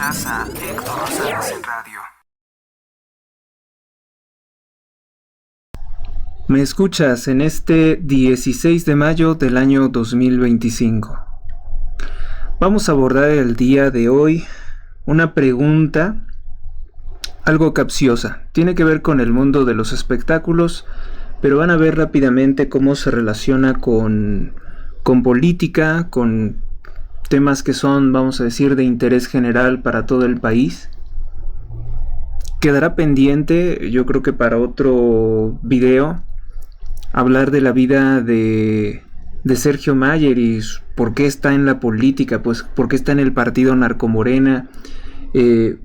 Escuchas a Héctor Rosales en radio. Me escuchas en este 16 de mayo del año 2025. Vamos a abordar el día de hoy una pregunta algo capciosa. Tiene que ver con el mundo de los espectáculos, pero van a ver rápidamente cómo se relaciona con política, con temas que son, vamos a decir, de interés general para todo el país. Quedará pendiente, yo creo que para otro video, hablar de la vida de Sergio Mayer y por qué está en la política, pues por qué está en el partido Narcomorena,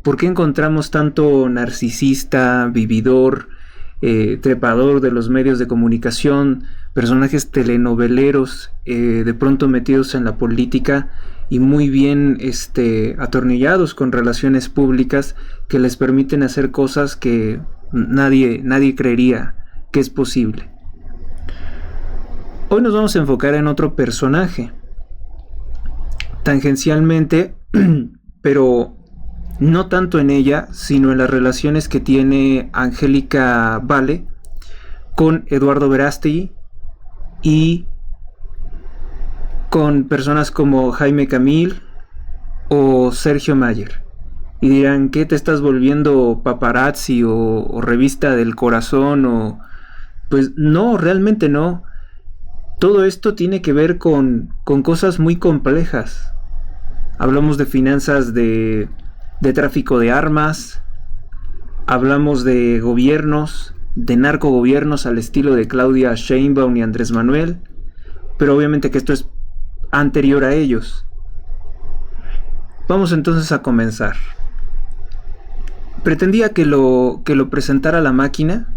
por qué encontramos tanto narcisista, vividor, trepador de los medios de comunicación, personajes telenoveleros, de pronto metidos en la política y muy bien atornillados con relaciones públicas que les permiten hacer cosas que nadie creería que es posible. Hoy nos vamos a enfocar en otro personaje, tangencialmente, pero no tanto en ella, sino en las relaciones que tiene Angélica Vale con Eduardo Verástegui y con personas como Jaime Camil o Sergio Mayer. Y dirán, ¿qué te estás volviendo paparazzi o revista del corazón? Pues no, realmente no. Todo esto tiene que ver con cosas muy complejas. Hablamos de finanzas de tráfico de armas, hablamos de gobiernos, de narcogobiernos al estilo de Claudia Sheinbaum y Andrés Manuel, pero obviamente que esto es anterior a ellos. Vamos entonces a comenzar. Pretendía que lo presentara la máquina,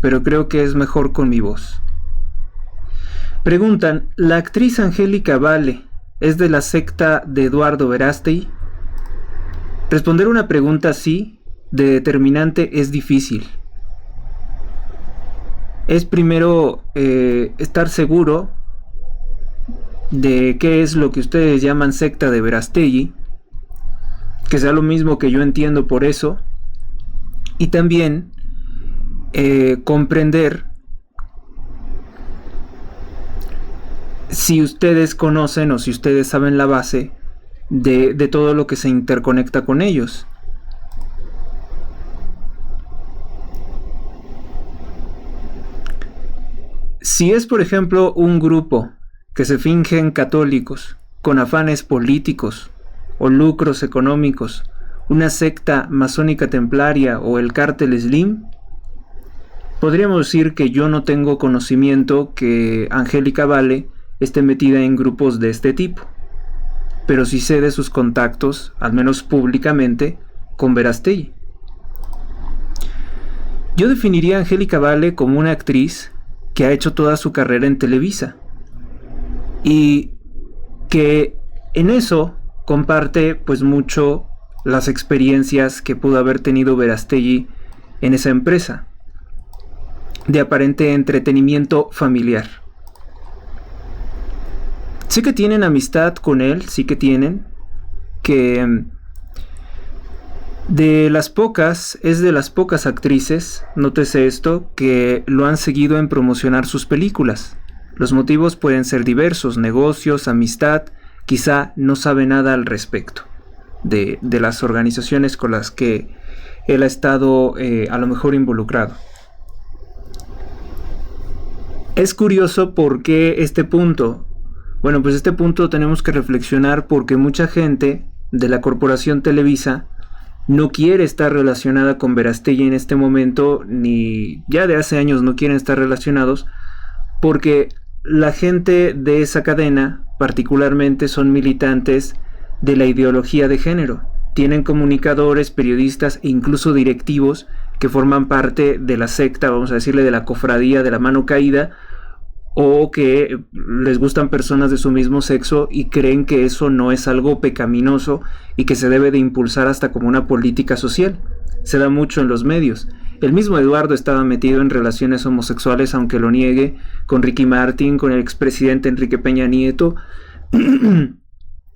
pero creo que es mejor con mi voz. Preguntan, ¿la actriz Angélica Vale es de la secta de Eduardo Verástegui? Responder una pregunta así, de determinante, es difícil. Es primero estar seguro de qué es lo que ustedes llaman secta de Verástegui, que sea lo mismo que yo entiendo por eso, y también comprender si ustedes conocen o si ustedes saben la base de todo lo que se interconecta con ellos. Si es, por ejemplo, un grupo que se fingen católicos con afanes políticos o lucros económicos, una secta masónica templaria o el cártel Slim, podríamos decir que yo no tengo conocimiento que Angélica Vale esté metida en grupos de este tipo, pero sí sé de sus contactos, al menos públicamente, con Verástegui. Yo definiría a Angélica Vale como una actriz que ha hecho toda su carrera en Televisa y que en eso comparte pues mucho las experiencias que pudo haber tenido Verástegui en esa empresa de aparente entretenimiento familiar. Sé que tienen amistad con él, sí que tienen, que es de las pocas actrices, nótese esto, que lo han seguido en promocionar sus películas. Los motivos pueden ser diversos, negocios, amistad, quizá no sabe nada al respecto de las organizaciones con las que él ha estado a lo mejor involucrado. Es curioso por qué este punto. Bueno, pues este punto tenemos que reflexionar porque mucha gente de la corporación Televisa no quiere estar relacionada con Verástegui en este momento, ni ya de hace años no quieren estar relacionados, porque la gente de esa cadena particularmente son militantes de la ideología de género. Tienen comunicadores, periodistas e incluso directivos que forman parte de la secta, vamos a decirle de la cofradía de la mano caída, o que les gustan personas de su mismo sexo y creen que eso no es algo pecaminoso y que se debe de impulsar hasta como una política social. Se da mucho en los medios. El mismo Eduardo estaba metido en relaciones homosexuales, aunque lo niegue, con Ricky Martin, con el expresidente Enrique Peña Nieto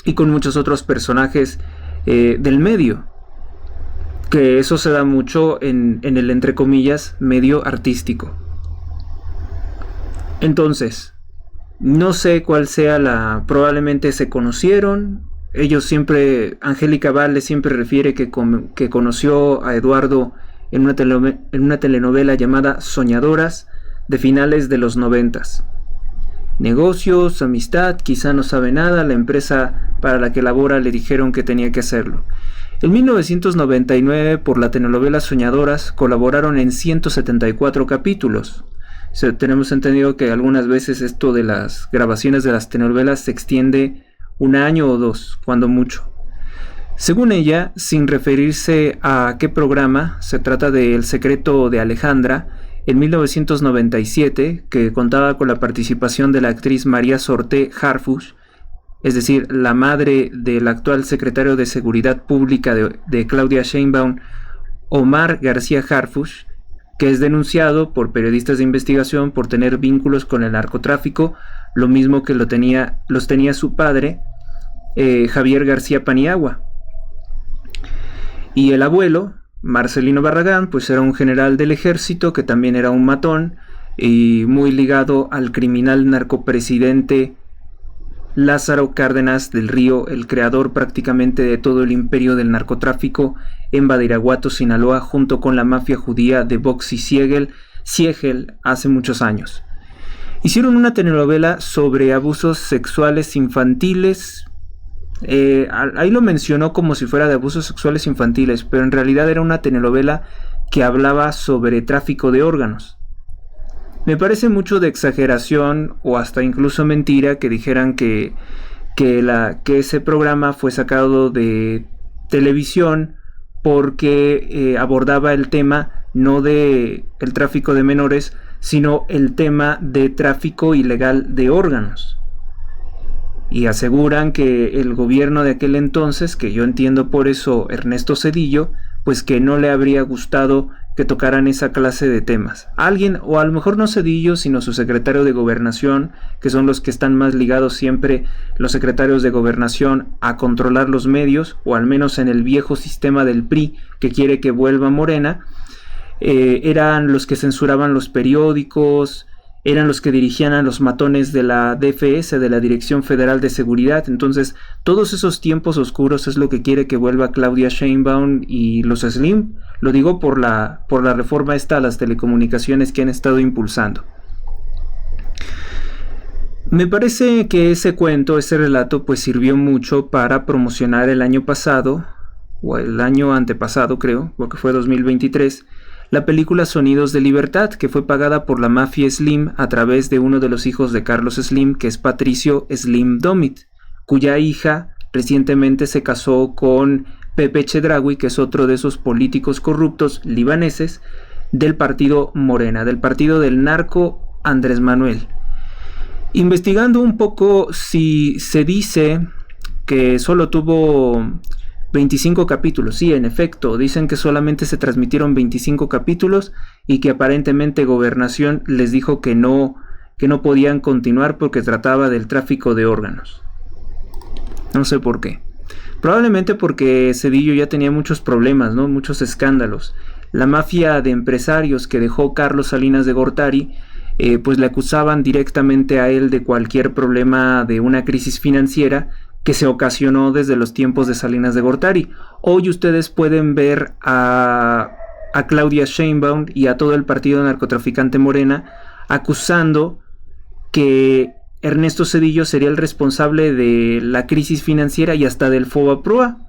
y con muchos otros personajes del medio, que eso se da mucho en el, entre comillas, medio artístico. Entonces, no sé cuál sea probablemente se conocieron. Ellos siempre, Angélica Vale siempre refiere que conoció a Eduardo en una telenovela llamada Soñadoras, de finales de los 90s. Negocios, amistad, quizá no sabe nada, la empresa para la que labora le dijeron que tenía que hacerlo. En 1999, por la telenovela Soñadoras, colaboraron en 174 capítulos. Tenemos entendido que algunas veces esto de las grabaciones de las telenovelas se extiende un año o dos, cuando mucho. Según ella, sin referirse a qué programa, se trata de El secreto de Alejandra, en 1997, que contaba con la participación de la actriz María Sorté Harfuch, es decir, la madre del actual secretario de Seguridad Pública de Claudia Sheinbaum, Omar García Harfuch, que es denunciado por periodistas de investigación por tener vínculos con el narcotráfico, lo mismo que los tenía su padre, Javier García Paniagua. Y el abuelo, Marcelino Barragán, pues era un general del ejército que también era un matón y muy ligado al criminal narcopresidente Lázaro Cárdenas del Río, el creador prácticamente de todo el imperio del narcotráfico en Badiraguato, Sinaloa, junto con la mafia judía de Boxy Siegel hace muchos años. Hicieron una telenovela sobre abusos sexuales infantiles. Ahí lo mencionó como si fuera de abusos sexuales infantiles, pero en realidad era una telenovela que hablaba sobre tráfico de órganos. Me parece mucho de exageración o hasta incluso mentira que dijeran que ese programa fue sacado de televisión porque abordaba el tema no de el tráfico de menores, sino el tema de tráfico ilegal de órganos. Y aseguran que el gobierno de aquel entonces, que yo entiendo por eso Ernesto Zedillo, pues que no le habría gustado que tocaran esa clase de temas. Alguien, o a lo mejor no Zedillo, sino su secretario de Gobernación, que son los que están más ligados siempre, los secretarios de Gobernación, a controlar los medios, o al menos en el viejo sistema del PRI, que quiere que vuelva Morena, eran los que censuraban los periódicos, eran los que dirigían a los matones de la DFS, de la Dirección Federal de Seguridad. Entonces, todos esos tiempos oscuros es lo que quiere que vuelva Claudia Sheinbaum y los Slim. Lo digo por la reforma esta a las telecomunicaciones que han estado impulsando. Me parece que ese cuento, ese relato, pues sirvió mucho para promocionar el año pasado, o el año antepasado creo, porque fue 2023, la película Sonidos de Libertad, que fue pagada por la mafia Slim a través de uno de los hijos de Carlos Slim, que es Patricio Slim Domit, cuya hija recientemente se casó con Pepe Chedraui, que es otro de esos políticos corruptos libaneses del partido Morena, del partido del narco Andrés Manuel. Investigando un poco, si se dice que solo tuvo 25 capítulos, sí, en efecto, dicen que solamente se transmitieron 25 capítulos y que aparentemente Gobernación les dijo que no podían continuar porque trataba del tráfico de órganos. No sé por qué. Probablemente porque Zedillo ya tenía muchos problemas, ¿no? Muchos escándalos. La mafia de empresarios que dejó Carlos Salinas de Gortari, pues le acusaban directamente a él de cualquier problema de una crisis financiera que se ocasionó desde los tiempos de Salinas de Gortari. Hoy ustedes pueden ver a Claudia Sheinbaum y a todo el partido narcotraficante Morena acusando que Ernesto Zedillo sería el responsable de la crisis financiera y hasta del Fobaproa,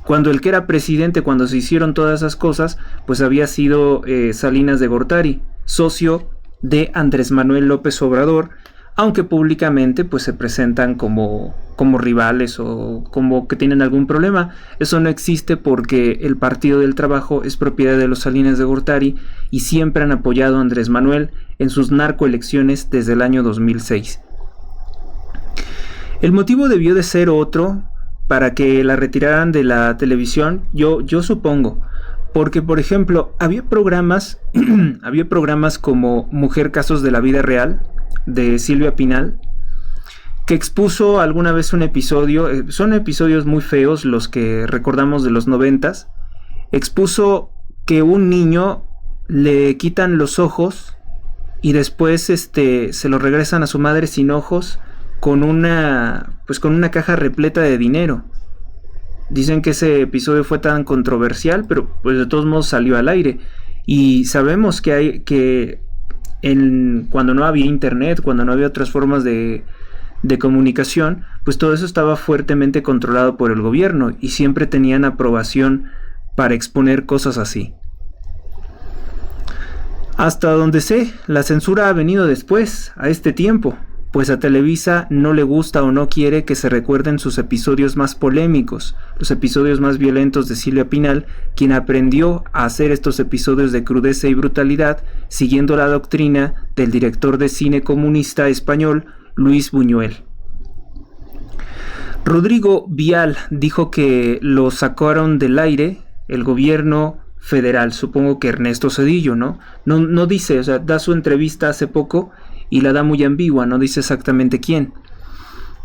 cuando el que era presidente cuando se hicieron todas esas cosas, pues había sido Salinas de Gortari, socio de Andrés Manuel López Obrador, aunque públicamente pues se presentan como rivales o como que tienen algún problema. Eso no existe porque el Partido del Trabajo es propiedad de los Salinas de Gortari y siempre han apoyado a Andrés Manuel en sus narcoelecciones desde el año 2006. El motivo debió de ser otro para que la retiraran de la televisión, yo supongo, porque por ejemplo había programas como Mujer Casos de la Vida Real de Silvia Pinal, que expuso alguna vez un episodio, son episodios muy feos los que recordamos de los 90s, expuso que un niño le quitan los ojos y después se lo regresan a su madre sin ojos con una caja repleta de dinero. Dicen que ese episodio fue tan controversial, pero pues de todos modos salió al aire. Y sabemos cuando no había internet, cuando no había otras formas de comunicación, pues todo eso estaba fuertemente controlado por el gobierno y siempre tenían aprobación para exponer cosas así. Hasta donde sé, la censura ha venido después, a este tiempo, pues a Televisa no le gusta o no quiere que se recuerden sus episodios más polémicos, los episodios más violentos de Silvia Pinal, quien aprendió a hacer estos episodios de crudeza y brutalidad siguiendo la doctrina del director de cine comunista español Luis Buñuel. Rodrigo Vial dijo que lo sacaron del aire el gobierno federal, supongo que Ernesto Zedillo, ¿no? No dice, o sea, da su entrevista hace poco y la da muy ambigua, no dice exactamente quién.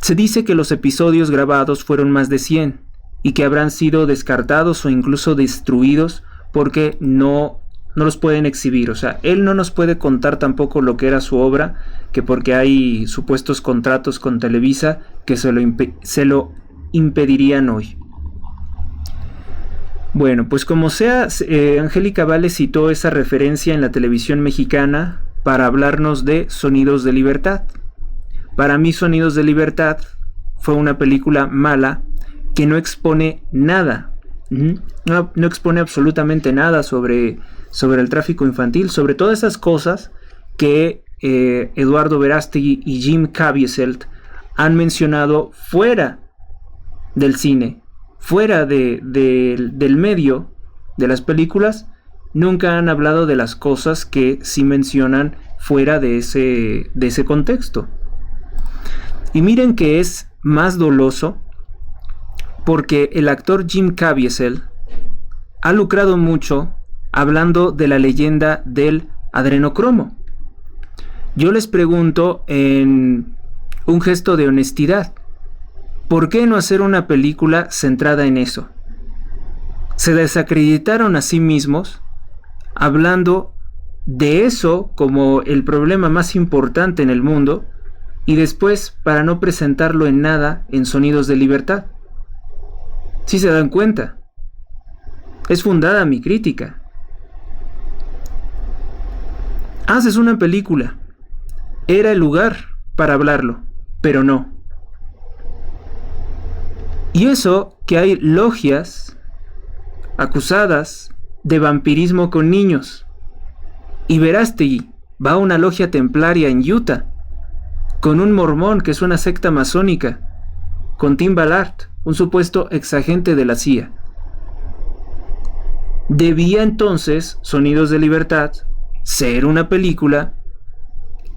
Se dice que los episodios grabados fueron más de 100 y que habrán sido descartados o incluso destruidos porque no los pueden exhibir. O sea, él no nos puede contar tampoco lo que era su obra, que porque hay supuestos contratos con Televisa que se lo impedirían hoy. Bueno, pues como sea, Angélica Vale citó esa referencia en la televisión mexicana para hablarnos de Sonidos de Libertad. Para mí, Sonidos de Libertad fue una película mala que no expone nada, no expone absolutamente nada sobre el tráfico infantil, sobre todas esas cosas que Eduardo Verástegui y Jim Caviezel han mencionado fuera del cine, fuera del medio de las películas. Nunca han hablado de las cosas que sí mencionan fuera de ese contexto. Y miren que es más doloso porque el actor Jim Caviezel ha lucrado mucho hablando de la leyenda del adrenocromo. Yo les pregunto en un gesto de honestidad, ¿por qué no hacer una película centrada en eso? Se desacreditaron a sí mismos hablando de eso como el problema más importante en el mundo y después para no presentarlo en nada en Sonidos de Libertad. ¿Sí se dan cuenta? Es fundada mi crítica. Haces una película. Era el lugar para hablarlo, pero no. Y eso que hay logias acusadas de vampirismo con niños. Y Verástegui va a una logia templaria en Utah con un mormón que es una secta masónica, con Tim Ballard, un supuesto exagente de la CIA. Debía entonces Sonidos de Libertad ser una película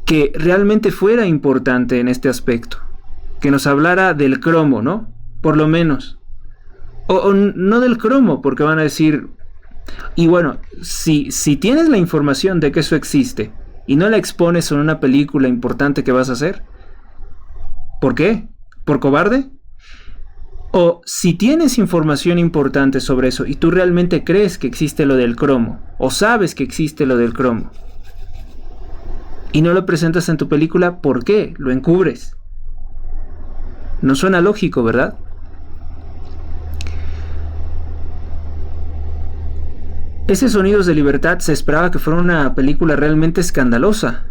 que realmente fuera importante en este aspecto, que nos hablara del cromo, ¿no? Por lo menos. O no del cromo, porque van a decir, y bueno, si tienes la información de que eso existe y no la expones en una película importante que vas a hacer, ¿por qué? ¿Por cobarde? O si tienes información importante sobre eso y tú realmente crees que existe lo del cromo, o sabes que existe lo del cromo, y no lo presentas en tu película, ¿por qué? Lo encubres. No suena lógico, ¿verdad? Ese Sonidos de Libertad se esperaba que fuera una película realmente escandalosa,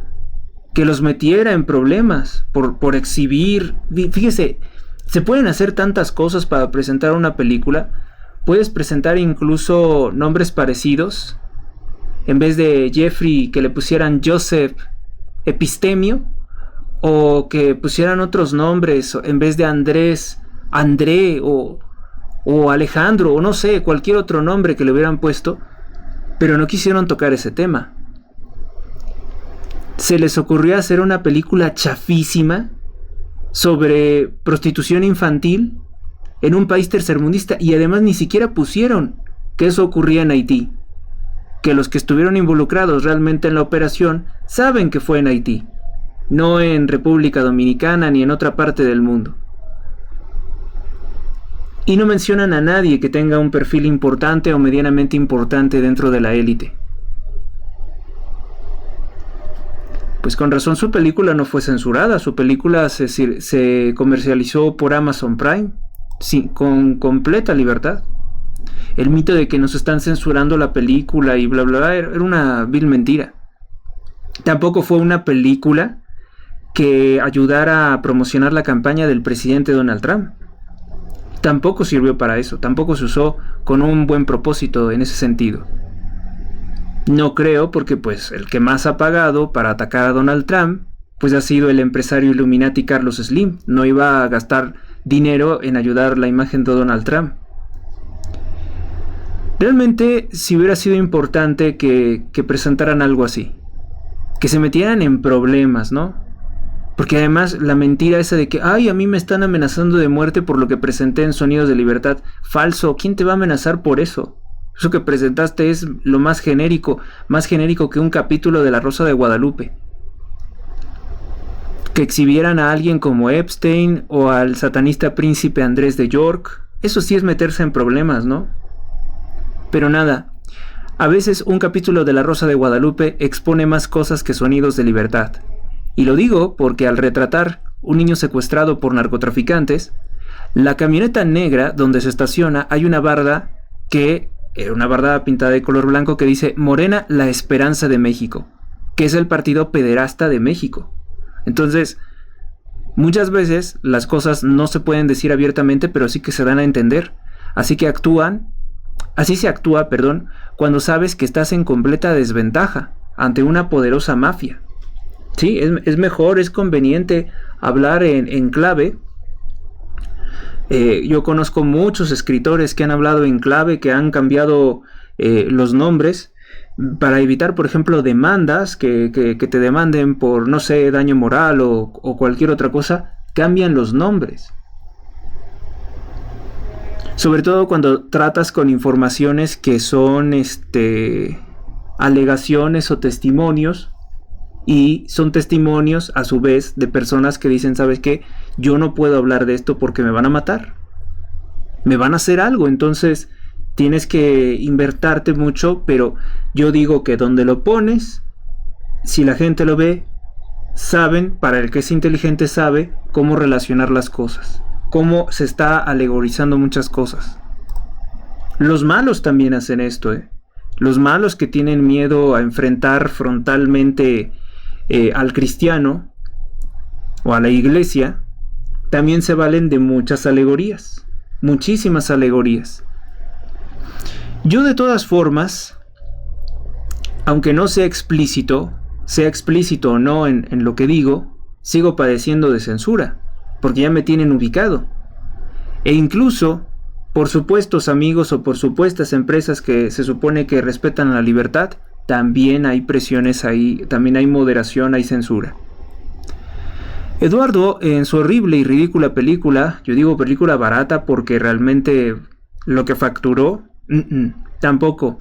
que los metiera en problemas por exhibir. Fíjese, se pueden hacer tantas cosas para presentar una película. Puedes presentar incluso nombres parecidos. En vez de Jeffrey, que le pusieran Joseph Epistemio, o que pusieran otros nombres, en vez de Andrés, André, o Alejandro, o no sé, cualquier otro nombre que le hubieran puesto. Pero no quisieron tocar ese tema. Se les ocurrió hacer una película chafísima sobre prostitución infantil en un país tercermundista, y además ni siquiera pusieron que eso ocurría en Haití, que los que estuvieron involucrados realmente en la operación saben que fue en Haití. no en República Dominicana ni en otra parte del mundo. Y no mencionan a nadie que tenga un perfil importante o medianamente importante dentro de la élite. Pues con razón su película no fue censurada, su película se comercializó por Amazon Prime, sí, con completa libertad. El mito de que nos están censurando la película y bla bla bla era una vil mentira. Tampoco fue una película que ayudara a promocionar la campaña del presidente Donald Trump. Tampoco sirvió para eso, tampoco se usó con un buen propósito en ese sentido. No creo, porque pues el que más ha pagado para atacar a Donald Trump pues ha sido el empresario Illuminati Carlos Slim. No iba a gastar dinero en ayudar la imagen de Donald Trump. Realmente si hubiera sido importante que presentaran algo así, que se metieran en problemas, ¿no? Porque además la mentira esa de que ay, a mí me están amenazando de muerte por lo que presenté en Sonidos de Libertad, falso. ¿Quién te va a amenazar por eso? Eso que presentaste es lo más genérico que un capítulo de La Rosa de Guadalupe. Que exhibieran a alguien como Epstein o al satanista príncipe Andrés de York, eso sí es meterse en problemas, ¿no? Pero nada, a veces un capítulo de La Rosa de Guadalupe expone más cosas que Sonidos de Libertad. Y lo digo porque al retratar un niño secuestrado por narcotraficantes, la camioneta negra donde se estaciona hay una barda pintada de color blanco que dice Morena, la esperanza de México, que es el partido pederasta de México. Entonces, muchas veces las cosas no se pueden decir abiertamente, pero sí que se dan a entender. Así se actúa, cuando sabes que estás en completa desventaja ante una poderosa mafia. Sí, es mejor, es conveniente hablar en clave. Yo conozco muchos escritores que han hablado en clave, que han cambiado los nombres para evitar, por ejemplo, demandas que te demanden por, no sé, daño moral o cualquier otra cosa. Cambian los nombres. Sobre todo cuando tratas con informaciones que son alegaciones o testimonios. Y son testimonios, a su vez, de personas que dicen, ¿sabes qué? Yo no puedo hablar de esto porque me van a matar. Me van a hacer algo, entonces tienes que invertirte mucho, pero yo digo que donde lo pones, si la gente lo ve, para el que es inteligente sabe cómo relacionar las cosas, cómo se está alegorizando muchas cosas. Los malos también hacen esto, Los malos que tienen miedo a enfrentar frontalmente al cristiano o a la iglesia, también se valen de muchas alegorías, muchísimas alegorías. Yo de todas formas, aunque no sea explícito o no en lo que digo, sigo padeciendo de censura, porque ya me tienen ubicado. E incluso, por supuestos amigos o por supuestas empresas que se supone que respetan la libertad, también hay presiones ahí, también hay moderación, hay censura. Eduardo, en su horrible y ridícula película, yo digo película barata porque realmente lo que facturó, tampoco.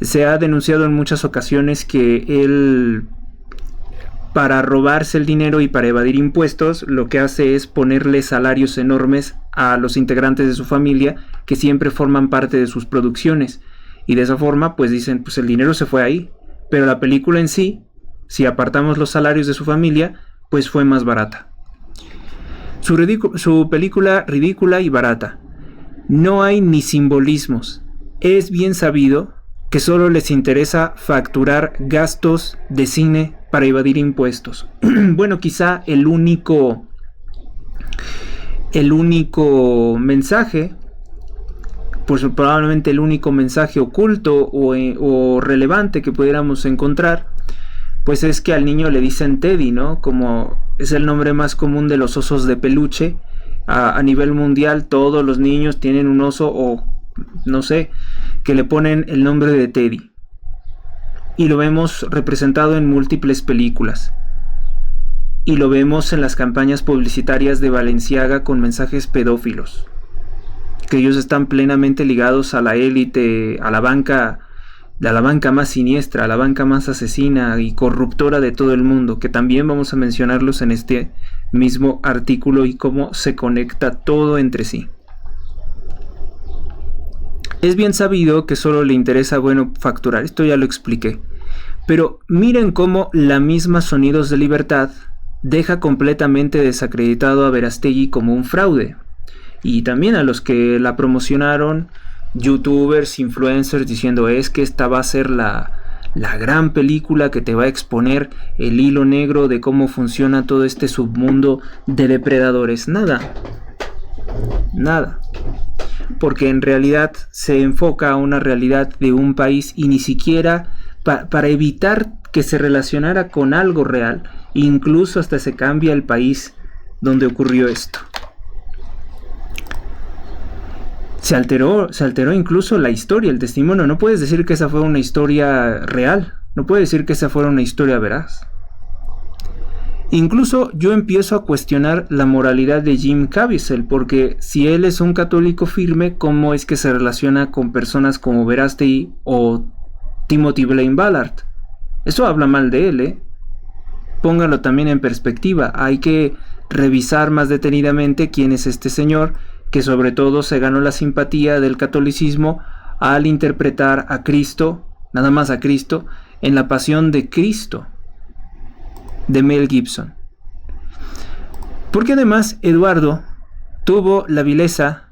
Se ha denunciado en muchas ocasiones que él, para robarse el dinero y para evadir impuestos, lo que hace es ponerle salarios enormes a los integrantes de su familia que siempre forman parte de sus producciones. Y de esa forma, pues dicen, pues el dinero se fue ahí. Pero la película en sí, si apartamos los salarios de su familia, pues fue más barata. Su película ridícula y barata. No hay ni simbolismos. Es bien sabido que solo les interesa facturar gastos de cine para evadir impuestos. Bueno, quizá el único mensaje, pues probablemente el único mensaje oculto o relevante que pudiéramos encontrar, pues es que al niño le dicen Teddy, ¿no? Como es el nombre más común de los osos de peluche. A nivel mundial todos los niños tienen un oso o no sé, que le ponen el nombre de Teddy. Y lo vemos representado en múltiples películas. Y lo vemos en las campañas publicitarias de Balenciaga con mensajes pedófilos. Que ellos están plenamente ligados a la élite, a la banca a la banca más siniestra, a la banca más asesina y corruptora de todo el mundo, que también vamos a mencionarlos en este mismo artículo y cómo se conecta todo entre sí. Es bien sabido que solo le interesa, facturar, esto ya lo expliqué, pero miren cómo la misma Sonidos de Libertad deja completamente desacreditado a Verástegui como un fraude, y también a los que la promocionaron, youtubers, influencers, diciendo es que esta va a ser la gran película que te va a exponer el hilo negro de cómo funciona todo este submundo de depredadores. Nada, porque en realidad se enfoca a una realidad de un país y ni siquiera para evitar que se relacionara con algo real, incluso hasta se cambia el país donde ocurrió esto. Se alteró incluso la historia, el testimonio. No puedes decir que esa fue una historia real, no puedes decir que esa fuera una historia veraz. Incluso yo empiezo a cuestionar la moralidad de Jim Caviezel, porque si él es un católico firme, ¿cómo es que se relaciona con personas como Verástegui o Timothy Blaine Ballard? Eso habla mal de él, ¿eh? Pónganlo también en perspectiva. Hay que revisar más detenidamente quién es este señor, que sobre todo se ganó la simpatía del catolicismo al interpretar a Cristo, nada más a Cristo, en La Pasión de Cristo, de Mel Gibson. Porque además Eduardo tuvo la vileza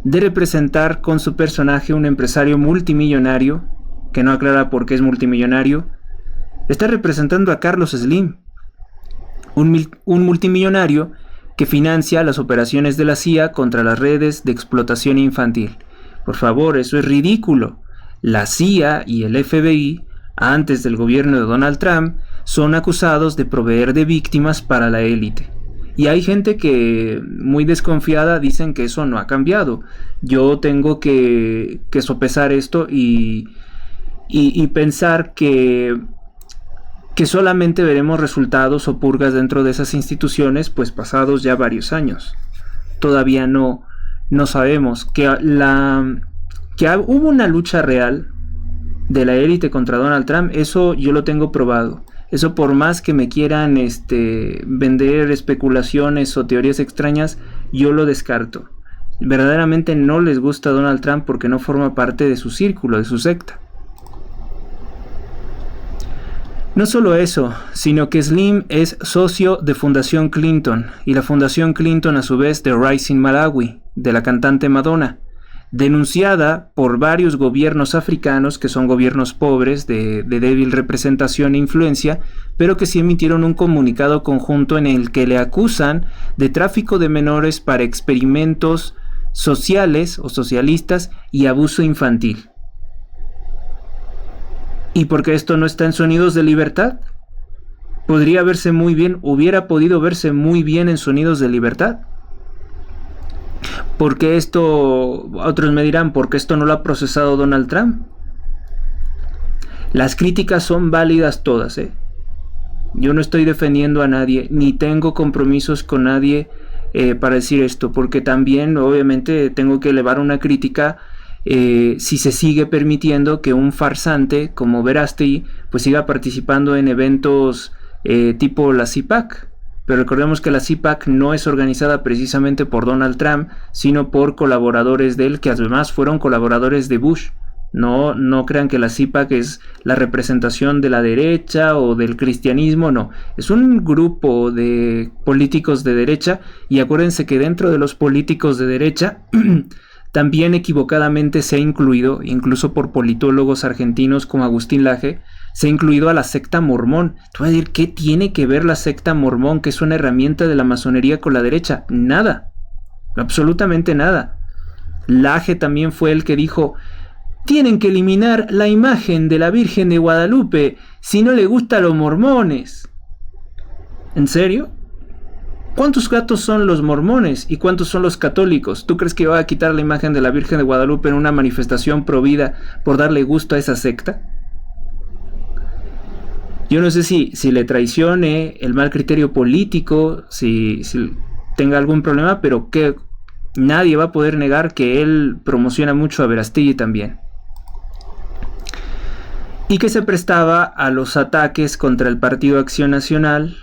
de representar con su personaje un empresario multimillonario, que no aclara por qué es multimillonario. Está representando a Carlos Slim, un multimillonario que financia las operaciones de la CIA contra las redes de explotación infantil. Por favor, eso es ridículo. La CIA y el FBI, antes del gobierno de Donald Trump, son acusados de proveer de víctimas para la élite. Y hay gente que, muy desconfiada, dicen que eso no ha cambiado. Yo tengo que sopesar esto y pensar que solamente veremos resultados o purgas dentro de esas instituciones, pues pasados ya varios años. Todavía no sabemos que hubo una lucha real de la élite contra Donald Trump. Eso yo lo tengo probado. Eso, por más que me quieran vender especulaciones o teorías extrañas, yo lo descarto. Verdaderamente no les gusta Donald Trump porque no forma parte de su círculo, de su secta. No solo eso, sino que Slim es socio de Fundación Clinton, y la Fundación Clinton a su vez de Rising Malawi, de la cantante Madonna, denunciada por varios gobiernos africanos que son gobiernos pobres, de débil representación e influencia, pero que sí emitieron un comunicado conjunto en el que le acusan de tráfico de menores para experimentos sociales o socialistas y abuso infantil. ¿Y por qué esto no está en Sonidos de Libertad? Hubiera podido verse muy bien en Sonidos de Libertad. ¿Por qué esto? Otros me dirán, ¿por qué esto no lo ha procesado Donald Trump? Las críticas son válidas todas, ¿eh? Yo no estoy defendiendo a nadie, ni tengo compromisos con nadie para decir esto, porque también obviamente tengo que elevar una crítica si se sigue permitiendo que un farsante como Verástegui pues siga participando en eventos tipo la CPAC. Pero recordemos que la CPAC no es organizada precisamente por Donald Trump, sino por colaboradores de él, que además fueron colaboradores de Bush. No crean que la CPAC es la representación de la derecha o del cristianismo, no. Es un grupo de políticos de derecha, y acuérdense que dentro de los políticos de derecha también equivocadamente se ha incluido, incluso por politólogos argentinos como Agustín Laje, se ha incluido a la secta mormón. Tú vas a decir, ¿qué tiene que ver la secta mormón, que es una herramienta de la masonería, con la derecha? Nada, absolutamente nada. Laje también fue el que dijo, tienen que eliminar la imagen de la Virgen de Guadalupe si no le gusta a los mormones. ¿En serio? ¿Cuántos gatos son los mormones y cuántos son los católicos? ¿Tú crees que va a quitar la imagen de la Virgen de Guadalupe en una manifestación pro vida por darle gusto a esa secta? Yo no sé si le traicione el mal criterio político, si tenga algún problema, pero que nadie va a poder negar que él promociona mucho a Verástegui también. y que se prestaba a los ataques contra el Partido Acción Nacional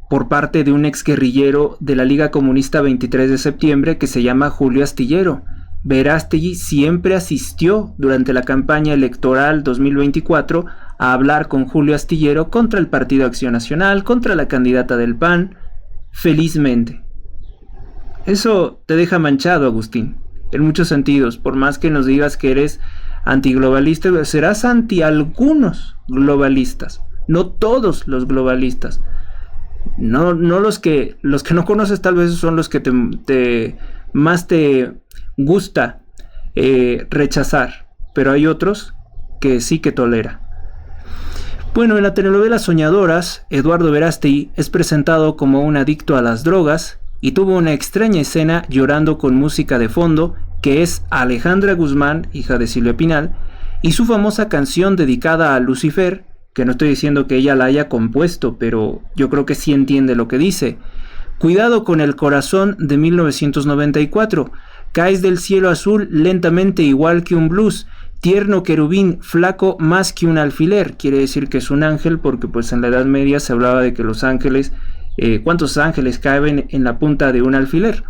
por parte de un exguerrillero de la Liga Comunista 23 de septiembre que se llama Julio Astillero. Verástegui siempre asistió durante la campaña electoral 2024 a hablar con Julio Astillero contra el Partido Acción Nacional, contra la candidata del PAN, felizmente. Eso te deja manchado, Agustín, en muchos sentidos. Por más que nos digas que eres antiglobalista, serás anti algunos globalistas, no todos los globalistas. No los que no conoces tal vez son los que más te gusta rechazar, pero hay otros que sí que tolera. Bueno, en la telenovela Soñadoras, Eduardo Verástegui es presentado como un adicto a las drogas y tuvo una extraña escena llorando con música de fondo, que es Alejandra Guzmán, hija de Silvia Pinal, y su famosa canción dedicada a Lucifer, que no estoy diciendo que ella la haya compuesto, pero yo creo que sí entiende lo que dice. Cuidado con el corazón, de 1994. Caes del cielo azul lentamente igual que un blues. Tierno querubín, flaco más que un alfiler. Quiere decir que es un ángel, porque pues en la Edad Media se hablaba de que los ángeles, ¿cuántos ángeles caben en la punta de un alfiler?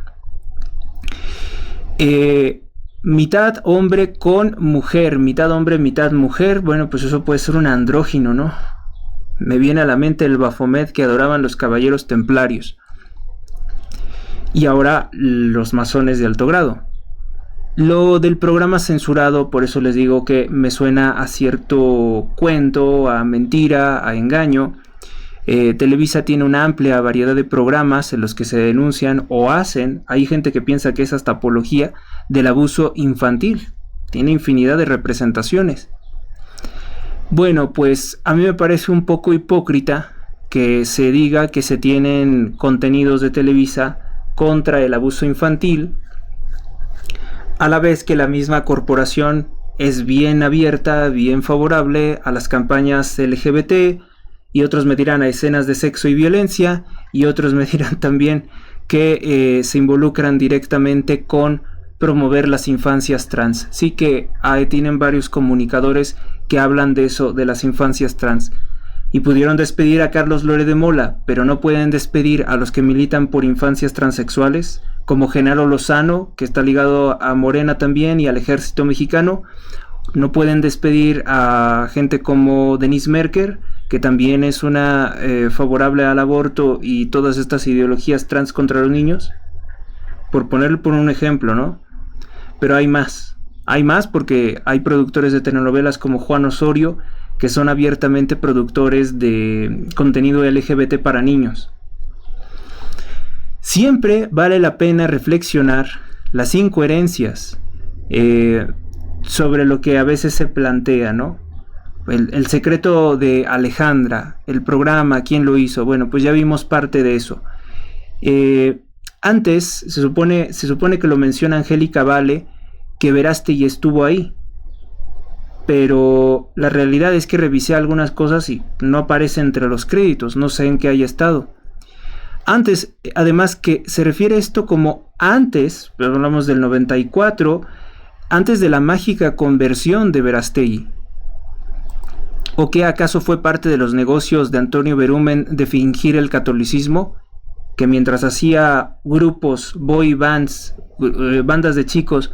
Mitad hombre con mujer, mitad hombre, mitad mujer. Bueno, pues eso puede ser un andrógino, ¿no? Me viene a la mente el Baphomet que adoraban los caballeros templarios. Y ahora los masones de alto grado. Lo del programa censurado, por eso les digo que me suena a cierto cuento, a mentira, a engaño. Televisa tiene una amplia variedad de programas en los que se denuncian o hacen, hay gente que piensa que es hasta apología del abuso infantil. Tiene infinidad de representaciones. Bueno, pues a mí me parece un poco hipócrita que se diga que se tienen contenidos de Televisa contra el abuso infantil, a la vez que la misma corporación es bien abierta, bien favorable a las campañas LGBT, y otros me dirán a escenas de sexo y violencia, y otros me dirán también que se involucran directamente con promover las infancias trans. Sí que tienen varios comunicadores que hablan de eso, de las infancias trans. Y pudieron despedir a Carlos Loret de Mola, pero no pueden despedir a los que militan por infancias transexuales, como Genaro Lozano, que está ligado a Morena también y al ejército mexicano. No pueden despedir a gente como Denise Merker, que también es una favorable al aborto y todas estas ideologías trans contra los niños, por ponerle por un ejemplo, ¿no? Pero hay más porque hay productores de telenovelas como Juan Osorio, que son abiertamente productores de contenido LGBT para niños. Siempre vale la pena reflexionar las incoherencias sobre lo que a veces se plantea, ¿no? El secreto de Alejandra, el programa, quién lo hizo. Bueno, pues ya vimos parte de eso. Antes se supone que lo menciona Angélica Vale, que Verástegui estuvo ahí, pero la realidad es que revisé algunas cosas y no aparece entre los créditos, no sé en qué haya estado. Antes, además, que se refiere esto como antes, pero hablamos del 94, antes de la mágica conversión de Verástegui. ¿O qué acaso fue parte de los negocios de Antonio Berumen de fingir el catolicismo? Que mientras hacía grupos, boy bands, bandas de chicos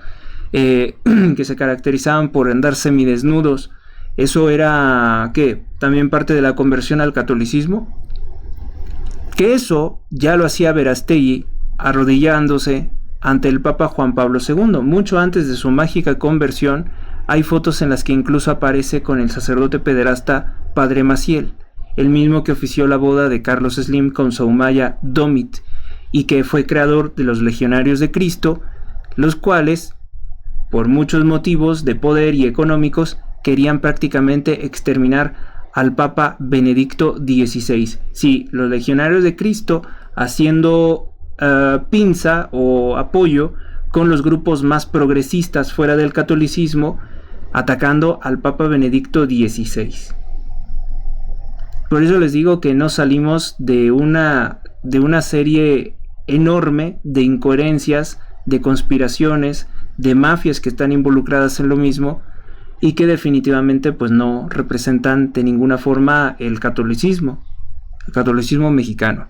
que se caracterizaban por andar semidesnudos, ¿eso era qué? ¿También parte de la conversión al catolicismo? Que eso ya lo hacía Verástegui arrodillándose ante el Papa Juan Pablo II. Mucho antes de su mágica conversión, hay fotos en las que incluso aparece con el sacerdote pederasta Padre Maciel, el mismo que ofició la boda de Carlos Slim con Soumaya Domit, y que fue creador de los Legionarios de Cristo, los cuales, por muchos motivos de poder y económicos, querían prácticamente exterminar al Papa Benedicto XVI. Sí, los Legionarios de Cristo haciendo pinza o apoyo con los grupos más progresistas fuera del catolicismo, atacando al Papa Benedicto XVI. Por eso les digo que no salimos de una serie enorme de incoherencias, de conspiraciones, de mafias que están involucradas en lo mismo, y que definitivamente pues no representan de ninguna forma el catolicismo mexicano.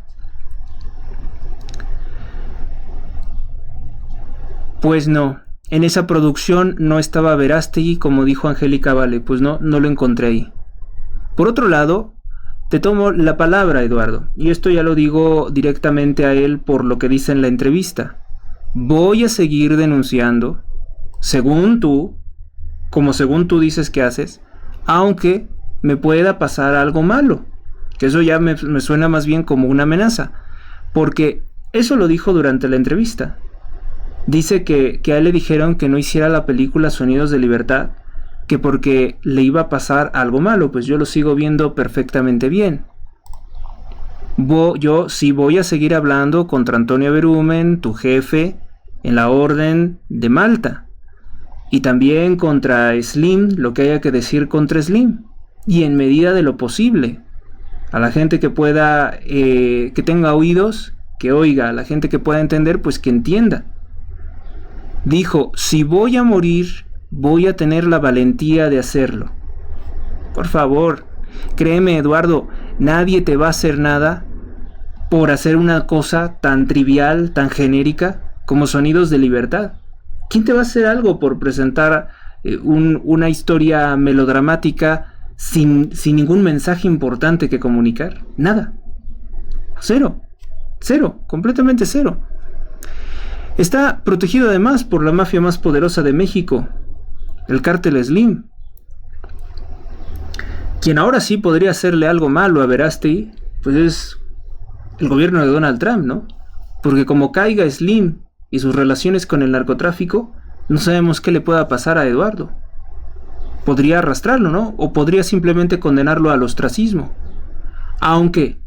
Pues no, en esa producción no estaba Verástegui, como dijo Angélica Vale, pues no lo encontré ahí. Por otro lado, te tomo la palabra, Eduardo, y esto ya lo digo directamente a él por lo que dice en la entrevista. Voy a seguir denunciando, según tú dices que haces, aunque me pueda pasar algo malo, que eso ya me suena más bien como una amenaza, porque eso lo dijo durante la entrevista. Dice que a él le dijeron que no hiciera la película Sonidos de Libertad, que porque le iba a pasar algo malo. Pues yo lo sigo viendo perfectamente bien. Yo sí voy a seguir hablando contra Antonio Berumen, tu jefe, en la Orden de Malta. Y también contra Slim, lo que haya que decir contra Slim. Y en medida de lo posible. A la gente que pueda, que tenga oídos, que oiga. A la gente que pueda entender, pues que entienda. Dijo, si voy a morir, voy a tener la valentía de hacerlo. Por favor, créeme, Eduardo, nadie te va a hacer nada por hacer una cosa tan trivial, tan genérica como Sonidos de Libertad. ¿Quién te va a hacer algo por presentar una historia melodramática sin ningún mensaje importante que comunicar? Nada. Cero, completamente cero. Está protegido además por la mafia más poderosa de México, el cártel Slim, quien ahora sí podría hacerle algo malo a Verástegui, pues es el gobierno de Donald Trump, ¿no? Porque como caiga Slim y sus relaciones con el narcotráfico, no sabemos qué le pueda pasar a Eduardo. Podría arrastrarlo, ¿no? O podría simplemente condenarlo al ostracismo. Aunque,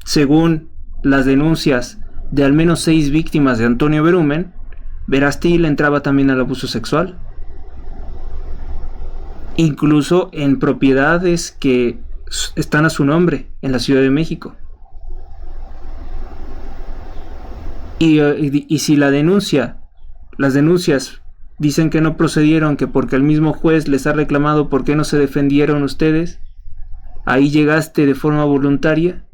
según las denuncias de al menos 6 víctimas de Antonio Berumen, Verástegui le entraba también al abuso sexual. Incluso en propiedades que están a su nombre en la Ciudad de México. Y si las denuncias dicen que no procedieron, que porque el mismo juez les ha reclamado por qué no se defendieron ustedes, ahí llegaste de forma voluntaria.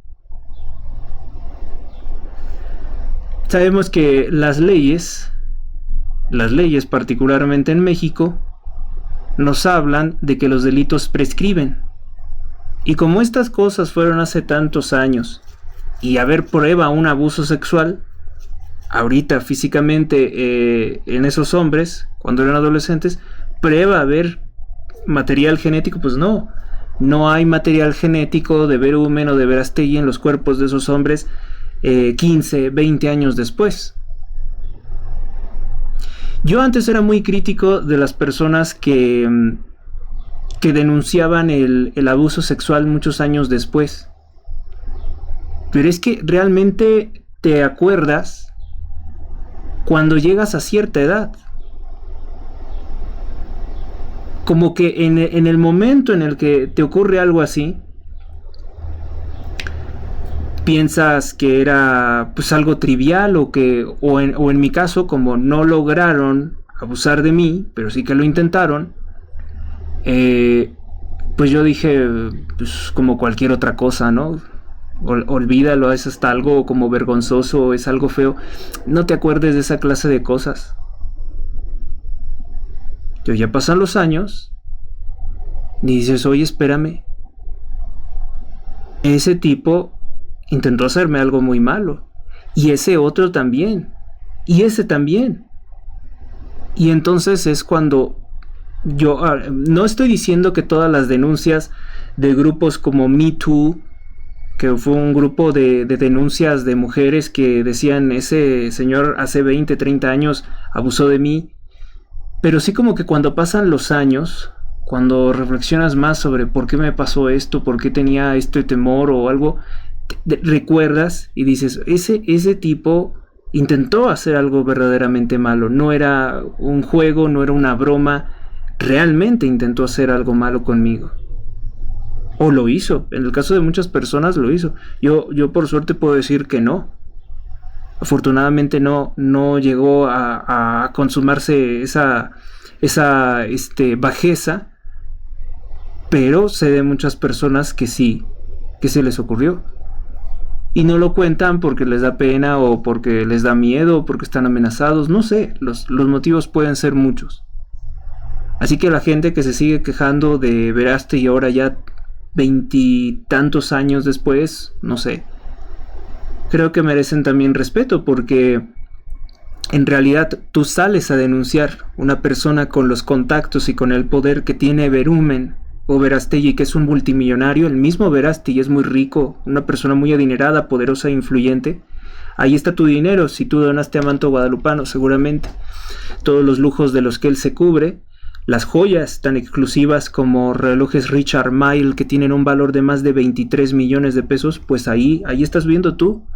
Sabemos que las leyes particularmente en México, nos hablan de que los delitos prescriben. Y como estas cosas fueron hace tantos años, y haber prueba un abuso sexual, ahorita físicamente en esos hombres, cuando eran adolescentes, prueba haber material genético, pues no hay material genético de Berumen o de Verástegui en los cuerpos de esos hombres 15, 20 años después. Yo antes era muy crítico de las personas que denunciaban el abuso sexual muchos años después. Pero es que realmente te acuerdas cuando llegas a cierta edad. Como que en el momento en el que te ocurre algo así, piensas que era pues algo trivial o en mi caso, como no lograron abusar de mí, pero sí que lo intentaron, pues yo dije, pues como cualquier otra cosa, ¿no? Olvídalo, es hasta algo como vergonzoso, es algo feo. No te acuerdes de esa clase de cosas. Ya pasan los años y dices, oye, espérame, ese tipo intentó hacerme algo muy malo, y ese otro también, y ese también. Y entonces es cuando yo no estoy diciendo que todas las denuncias de grupos como Me Too, que fue un grupo de denuncias de mujeres que decían, ese señor hace 20, 30 años abusó de mí, pero sí como que cuando pasan los años, cuando reflexionas más sobre por qué me pasó esto, por qué tenía este temor o algo, recuerdas y dices, ese tipo intentó hacer algo verdaderamente malo, no era un juego, no era una broma, realmente intentó hacer algo malo conmigo. O lo hizo, en el caso de muchas personas lo hizo. Yo por suerte puedo decir que no. Afortunadamente no llegó a consumarse esa bajeza, Pero sé de muchas personas que sí, que se les ocurrió. Y no lo cuentan porque les da pena o porque les da miedo o porque están amenazados. No sé, los motivos pueden ser muchos. Así que la gente que se sigue quejando de Verástegui ahora ya 20 años después, no sé, creo que merecen también respeto, porque en realidad tú sales a denunciar una persona con los contactos y con el poder que tiene Verumen o Verástegui, que es un multimillonario. El mismo Verástegui es muy rico, una persona muy adinerada, poderosa e influyente. Ahí está tu dinero, si tú donaste a Manto Guadalupano, seguramente. Todos los lujos de los que él se cubre, las joyas tan exclusivas como relojes Richard Mille que tienen un valor de más de 23 millones de pesos, pues ahí estás viendo tú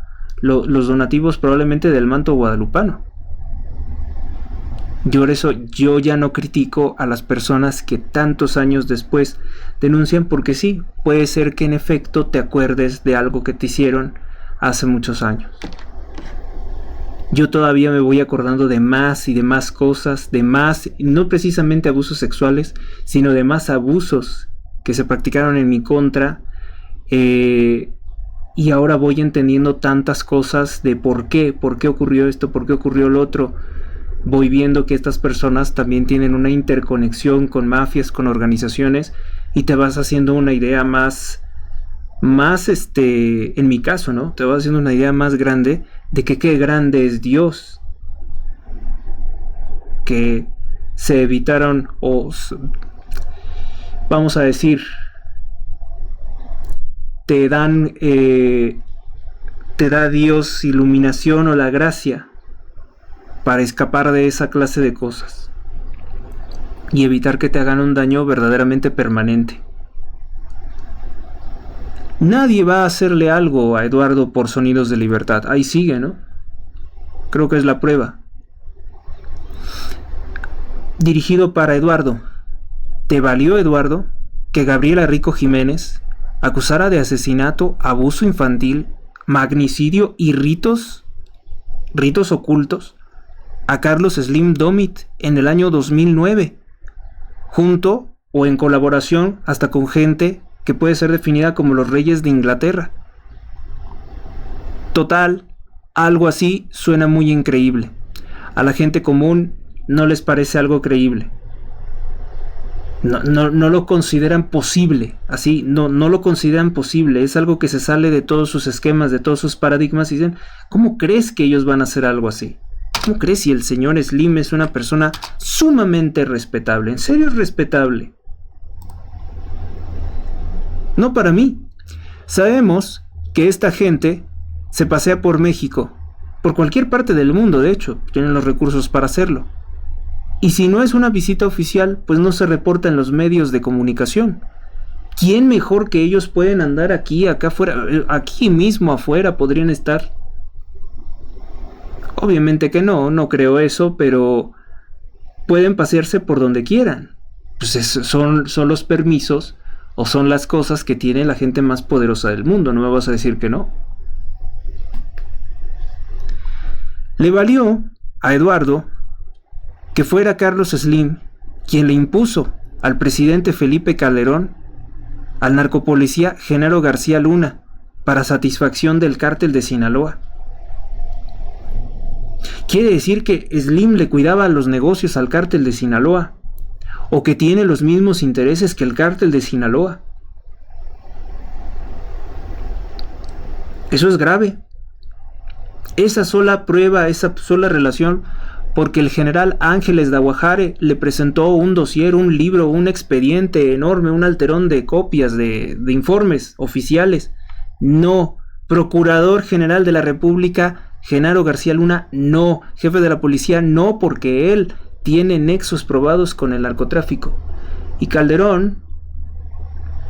los donativos probablemente del Manto Guadalupano. Por eso yo ya no critico a las personas que tantos años después denuncian, porque sí, puede ser que en efecto te acuerdes de algo que te hicieron hace muchos años. Yo todavía me voy acordando de más y de más cosas, de más, no precisamente abusos sexuales, sino de más abusos que se practicaron en mi contra, y ahora voy entendiendo tantas cosas de por qué ocurrió esto, por qué ocurrió lo otro. Voy viendo que estas personas también tienen una interconexión con mafias, con organizaciones, y te vas haciendo una idea más en mi caso, ¿no? Te vas haciendo una idea más grande de que qué grande es Dios, que se evitaron, o vamos a decir, te da Dios iluminación o la gracia para escapar de esa clase de cosas y evitar que te hagan un daño verdaderamente permanente. Nadie va a hacerle algo a Eduardo por Sonidos de Libertad. Ahí sigue, ¿no? Creo que es la prueba. Dirigido para Eduardo. ¿Te valió, Eduardo, que Gabriela Rico Jiménez acusara de asesinato, abuso infantil, magnicidio y ritos ocultos a Carlos Slim Domit en el año 2009, junto o en colaboración hasta con gente que puede ser definida como los reyes de Inglaterra? Total, algo así suena muy increíble. A la gente común no les parece algo creíble. No lo consideran posible, así, no lo consideran posible. Es algo que se sale de todos sus esquemas, de todos sus paradigmas, y dicen, ¿cómo crees que ellos van a hacer algo así? ¿Cómo crees si el señor Slim es una persona sumamente respetable? En serio es respetable. No para mí. Sabemos que esta gente se pasea por México, por cualquier parte del mundo, de hecho, tienen los recursos para hacerlo. Y si no es una visita oficial, pues no se reporta en los medios de comunicación. ¿Quién mejor que ellos pueden andar aquí, acá afuera, aquí mismo afuera podrían estar? Obviamente que no creo eso, pero pueden pasearse por donde quieran. Pues son los permisos o son las cosas que tiene la gente más poderosa del mundo, no me vas a decir que no. Le valió a Eduardo que fuera Carlos Slim quien le impuso al presidente Felipe Calderón al narcopolicía Genaro García Luna para satisfacción del cártel de Sinaloa. Quiere decir que Slim le cuidaba los negocios al cártel de Sinaloa, o que tiene los mismos intereses que el cártel de Sinaloa. Eso es grave. Esa sola prueba, esa sola relación, porque el general Ángeles de Aguajare le presentó un dossier, un libro, un expediente enorme, un alterón de copias de informes oficiales. No, Procurador General de la República Genaro García Luna, no. Jefe de la policía, no, porque él tiene nexos probados con el narcotráfico. Y Calderón,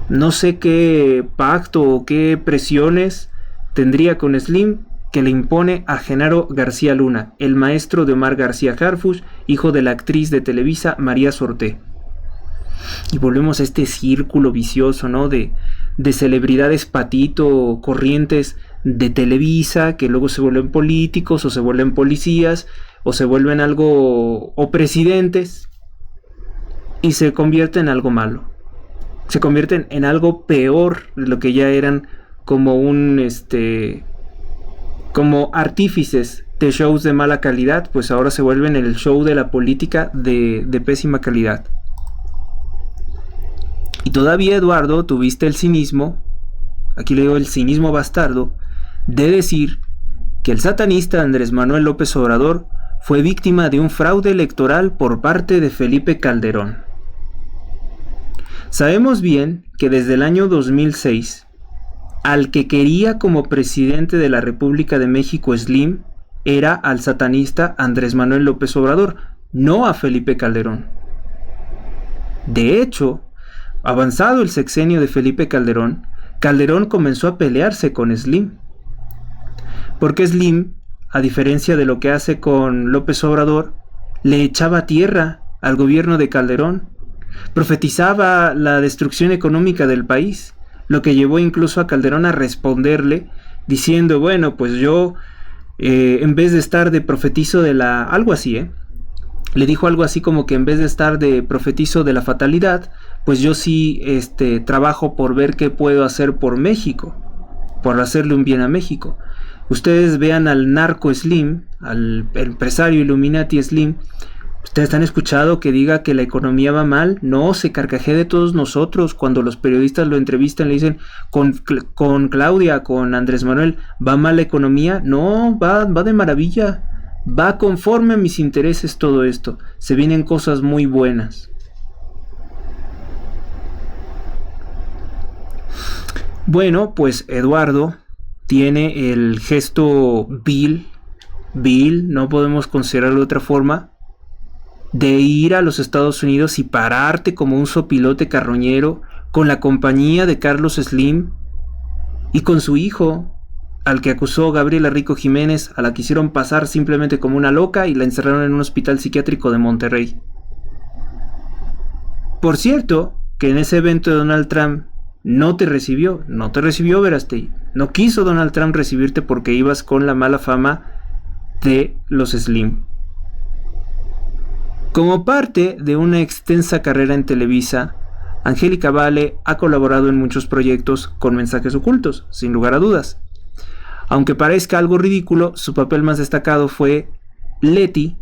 no sé qué pacto o qué presiones tendría con Slim, que le impone a Genaro García Luna, el maestro de Omar García Harfuch, hijo de la actriz de Televisa María Sorté. Y volvemos a este círculo vicioso, ¿no? De celebridades patito, corrientes de Televisa, que luego se vuelven políticos, o se vuelven policías, o se vuelven algo, o presidentes, y se convierte en algo malo. se convierten en algo peor de lo que ya eran, como como artífices de shows de mala calidad, pues ahora se vuelven el show de la política de pésima calidad. Y todavía, Eduardo, tuviste el cinismo, aquí le digo el cinismo bastardo, de decir que el satanista Andrés Manuel López Obrador fue víctima de un fraude electoral por parte de Felipe Calderón. Sabemos bien que desde el año 2006, al que quería como presidente de la República de México Slim era al satanista Andrés Manuel López Obrador, no a Felipe Calderón. De hecho, avanzado el sexenio de Felipe Calderón, Calderón comenzó a pelearse con Slim. Porque Slim, a diferencia de lo que hace con López Obrador, le echaba tierra al gobierno de Calderón, profetizaba la destrucción económica del país, lo que llevó incluso a Calderón a responderle diciendo, bueno, pues yo, en vez de estar de profetizo de la... algo así, le dijo algo así como que en vez de estar de profetizo de la fatalidad, pues yo sí trabajo por ver qué puedo hacer por México, por hacerle un bien a México. Ustedes vean al narco Slim, al empresario Illuminati Slim. ¿Ustedes han escuchado que diga que la economía va mal? No, se carcajea de todos nosotros. Cuando los periodistas lo entrevistan le dicen, con Claudia, con Andrés Manuel, ¿va mal la economía? No, va de maravilla. Va conforme a mis intereses todo esto. Se vienen cosas muy buenas. Bueno, pues Eduardo tiene el gesto vil, no podemos considerarlo de otra forma, de ir a los Estados Unidos y pararte como un sopilote carroñero con la compañía de Carlos Slim y con su hijo, al que acusó Gabriela Rico Jiménez, a la que hicieron pasar simplemente como una loca y la encerraron en un hospital psiquiátrico de Monterrey. Por cierto, que en ese evento de Donald Trump no te recibió Verástegui. No quiso Donald Trump recibirte porque ibas con la mala fama de los Slim. Como parte de una extensa carrera en Televisa, Angélica Vale ha colaborado en muchos proyectos con mensajes ocultos, sin lugar a dudas. Aunque parezca algo ridículo, su papel más destacado fue Leti,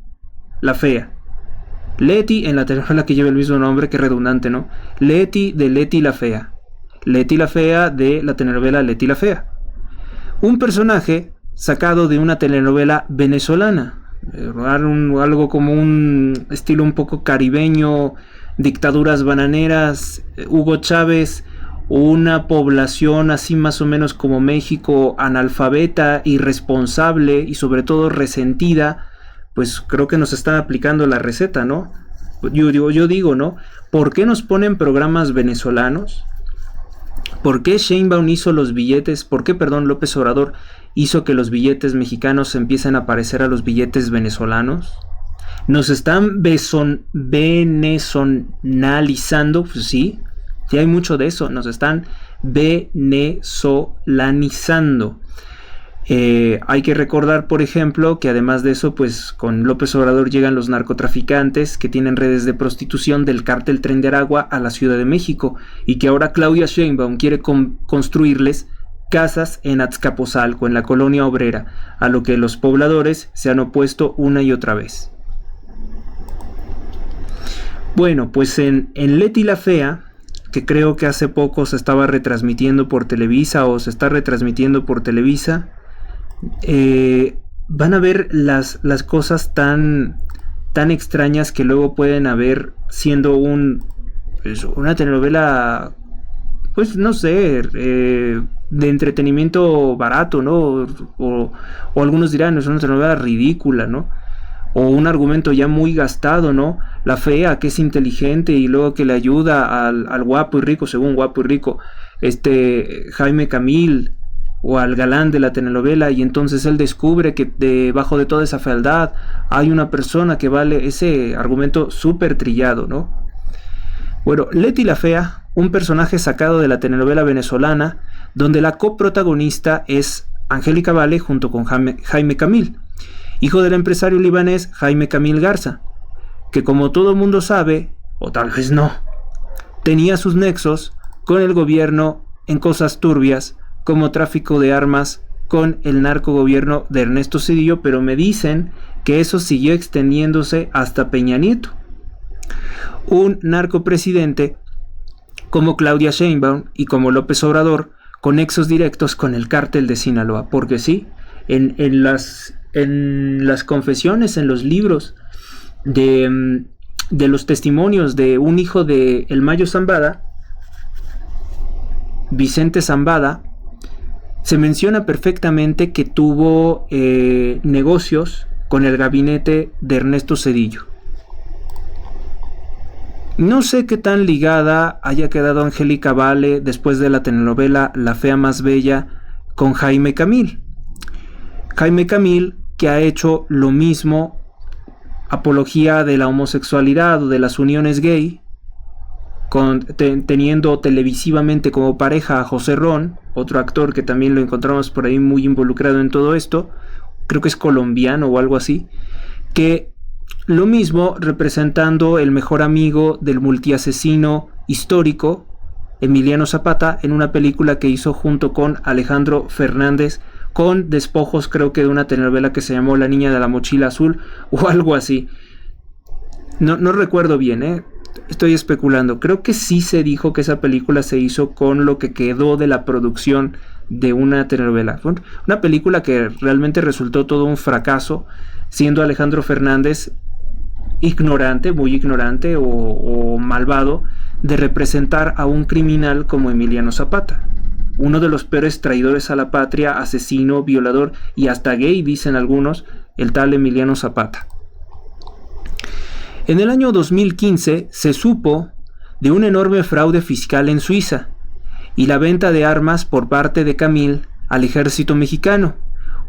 la fea. Leti en la telenovela que lleva el mismo nombre, que redundante, ¿no? Leti de Leti la fea. Leti la fea de la telenovela Leti la fea. Un personaje sacado de una telenovela venezolana. Algo como un estilo un poco caribeño, dictaduras bananeras, Hugo Chávez, una población así más o menos como México, analfabeta, irresponsable y sobre todo resentida. Pues creo que nos están aplicando la receta, ¿no? Yo digo, ¿no? ¿Por qué nos ponen programas venezolanos? ¿Por qué Sheinbaum hizo los billetes? ¿Por qué, López Obrador hizo que los billetes mexicanos empiecen a parecer a los billetes venezolanos? ¿Nos están venezonalizando? Pues sí hay mucho de eso. Nos están venezolanizando. Hay que recordar, por ejemplo, que además de eso, pues con López Obrador llegan los narcotraficantes que tienen redes de prostitución del cártel Tren de Aragua a la Ciudad de México y que ahora Claudia Sheinbaum quiere construirles casas en Azcapotzalco, en la colonia obrera, a lo que los pobladores se han opuesto una y otra vez. Bueno, pues en Leti la Fea, que creo que hace poco se estaba retransmitiendo por Televisa o se está retransmitiendo por Televisa, van a ver las cosas tan extrañas que luego pueden haber siendo una telenovela, pues no sé, de entretenimiento barato, ¿no? O algunos dirán, es una telenovela ridícula, ¿no? O un argumento ya muy gastado, ¿no? La fea, que es inteligente y luego que le ayuda al guapo y rico, según guapo y rico, Jaime Camil, o al galán de la telenovela, y entonces él descubre que debajo de toda esa fealdad hay una persona que vale. Ese argumento súper trillado, ¿no? Bueno, Leti la Fea, un personaje sacado de la telenovela venezolana, donde la coprotagonista es Angélica Vale junto con Jaime Camil, hijo del empresario libanés Jaime Camil Garza, que como todo mundo sabe, o tal vez no, tenía sus nexos con el gobierno en cosas turbias como tráfico de armas con el narcogobierno de Ernesto Zedillo, pero me dicen que eso siguió extendiéndose hasta Peña Nieto. Un narcopresidente como Claudia Sheinbaum y como López Obrador con nexos directos con el cártel de Sinaloa, porque sí, en las confesiones, en los libros de los testimonios de un hijo de El Mayo Zambada, Vicente Zambada, se menciona perfectamente que tuvo negocios con el gabinete de Ernesto Zedillo. No sé qué tan ligada haya quedado Angélica Vale después de la telenovela La Fea Más Bella con Jaime Camil. Jaime Camil, que ha hecho lo mismo, apología de la homosexualidad o de las uniones gay, teniendo televisivamente como pareja a José Ron, otro actor que también lo encontramos por ahí muy involucrado en todo esto, creo que es colombiano o algo así, que lo mismo representando el mejor amigo del multiasesino histórico Emiliano Zapata en una película que hizo junto con Alejandro Fernández, con despojos creo que de una telenovela que se llamó La Niña de la Mochila Azul o algo así. No recuerdo bien, estoy especulando. Creo que sí se dijo que esa película se hizo con lo que quedó de la producción de una telenovela. Fue una película que realmente resultó todo un fracaso, siendo Alejandro Fernández ignorante, muy ignorante o malvado de representar a un criminal como Emiliano Zapata, uno de los peores traidores a la patria, asesino, violador y hasta gay, dicen algunos, el tal Emiliano Zapata. En el año 2015 se supo de un enorme fraude fiscal en Suiza y la venta de armas por parte de Camil al ejército mexicano,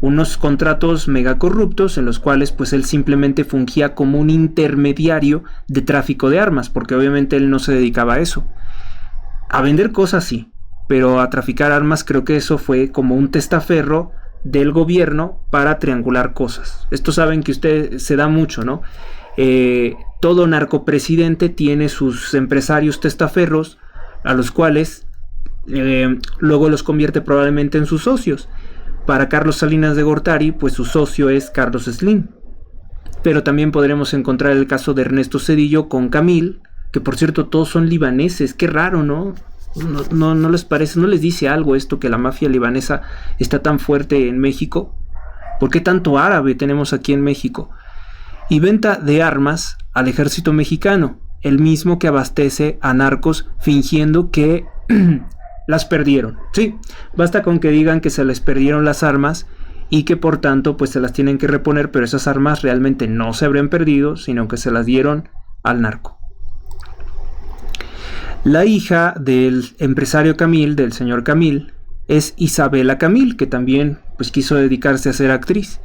unos contratos mega corruptos en los cuales pues él simplemente fungía como un intermediario de tráfico de armas, porque obviamente él no se dedicaba a eso. A vender cosas sí, pero a traficar armas creo que eso fue como un testaferro del gobierno para triangular cosas. Esto saben que usted se da mucho, ¿no? Todo narcopresidente tiene sus empresarios testaferros a los cuales luego los convierte probablemente en sus socios. Para Carlos Salinas de Gortari, pues su socio es Carlos Slim. Pero también podremos encontrar el caso de Ernesto Zedillo con Camil, que por cierto todos son libaneses. Qué raro, ¿no? No les parece, no les dice algo esto que la mafia libanesa está tan fuerte en México. ¿Por qué tanto árabe tenemos aquí en México? Y venta de armas al ejército mexicano, el mismo que abastece a narcos fingiendo que las perdieron. Sí, basta con que digan que se les perdieron las armas y que por tanto pues se las tienen que reponer, pero esas armas realmente no se habrían perdido, sino que se las dieron al narco. La hija del empresario Camil, del señor Camil, es Isabela Camil, que también pues quiso dedicarse a ser actriz.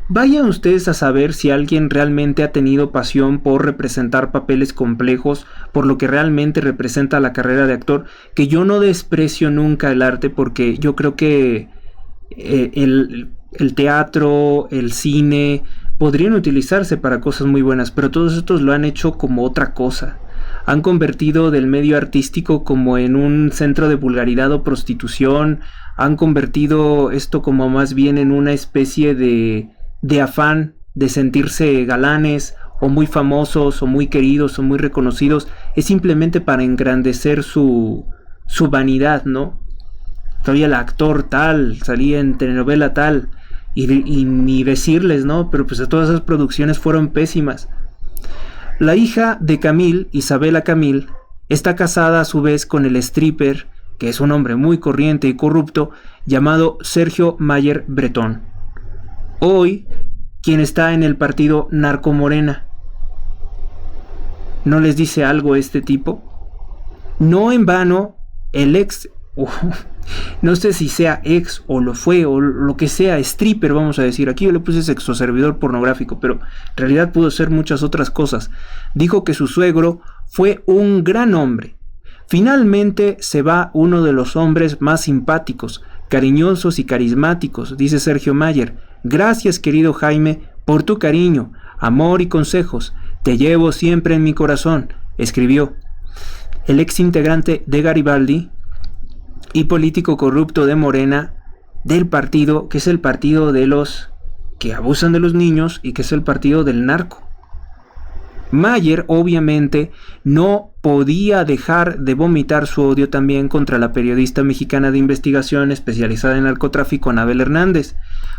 Vayan ustedes a saber si alguien realmente ha tenido pasión por representar papeles complejos, por lo que realmente representa la carrera de actor, que yo no desprecio nunca el arte, porque yo creo que el teatro, el cine, podrían utilizarse para cosas muy buenas, pero todos estos lo han hecho como otra cosa. Han convertido del medio artístico como en un centro de vulgaridad o prostitución, han convertido esto como más bien en una especie de afán de sentirse galanes o muy famosos o muy queridos o muy reconocidos. Es simplemente para engrandecer su vanidad, ¿no? Todavía el actor tal salía en telenovela tal y ni decirles, ¿no? Pero pues todas esas producciones fueron pésimas. La hija de Camil, Isabela Camil, está casada a su vez con el stripper, que es un hombre muy corriente y corrupto, llamado Sergio Mayer Bretón. Hoy, quien está en el partido Narcomorena. ¿No les dice algo este tipo? No en vano, el ex, no sé si sea ex o lo fue o lo que sea, stripper vamos a decir, aquí yo le puse sexoservidor pornográfico, pero en realidad pudo ser muchas otras cosas. Dijo que su suegro fue un gran hombre. Finalmente se va uno de los hombres más simpáticos, cariñosos y carismáticos, dice Sergio Mayer. Gracias, querido Jaime, por tu cariño, amor y consejos. Te llevo siempre en mi corazón, escribió. el ex integrante de Garibaldi y político corrupto de Morena, del partido que es el partido de los que abusan de los niños y que es el partido del narco. Mayer obviamente no podía dejar de vomitar su odio también contra la periodista mexicana de investigación especializada en narcotráfico, Anabel Hernández.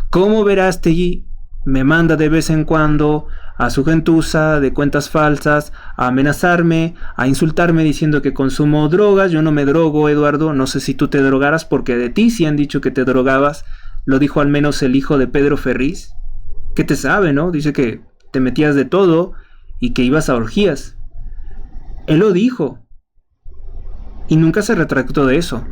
Como Verástegui me manda de vez en cuando a su gentuza de cuentas falsas a amenazarme, a insultarme diciendo que consumo drogas. Yo no me drogo, Eduardo, no sé si tú te drogaras, porque de ti sí han dicho que te drogabas. Lo dijo al menos el hijo de Pedro Ferriz. ¿Qué te sabe, no? Dice que te metías de todo y que ibas a orgías. Él lo dijo y nunca se retractó de eso.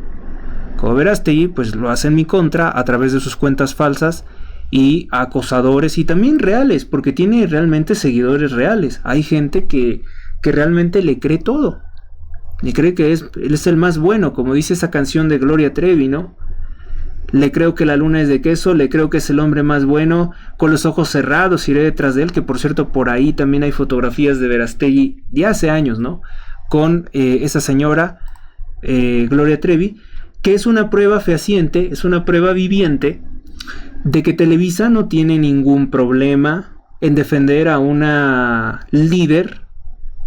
Como Verástegui, pues lo hace en mi contra a través de sus cuentas falsas y acosadores, y también reales, porque tiene realmente seguidores reales. Hay gente que realmente le cree todo, le cree que él es el más bueno, como dice esa canción de Gloria Trevi, ¿no? Le creo que la luna es de queso, le creo que es el hombre más bueno, con los ojos cerrados iré detrás de él, que por cierto por ahí también hay fotografías de Verástegui de hace años, ¿no? Con esa señora Gloria Trevi, que es una prueba fehaciente, es una prueba viviente de que Televisa no tiene ningún problema en defender a una líder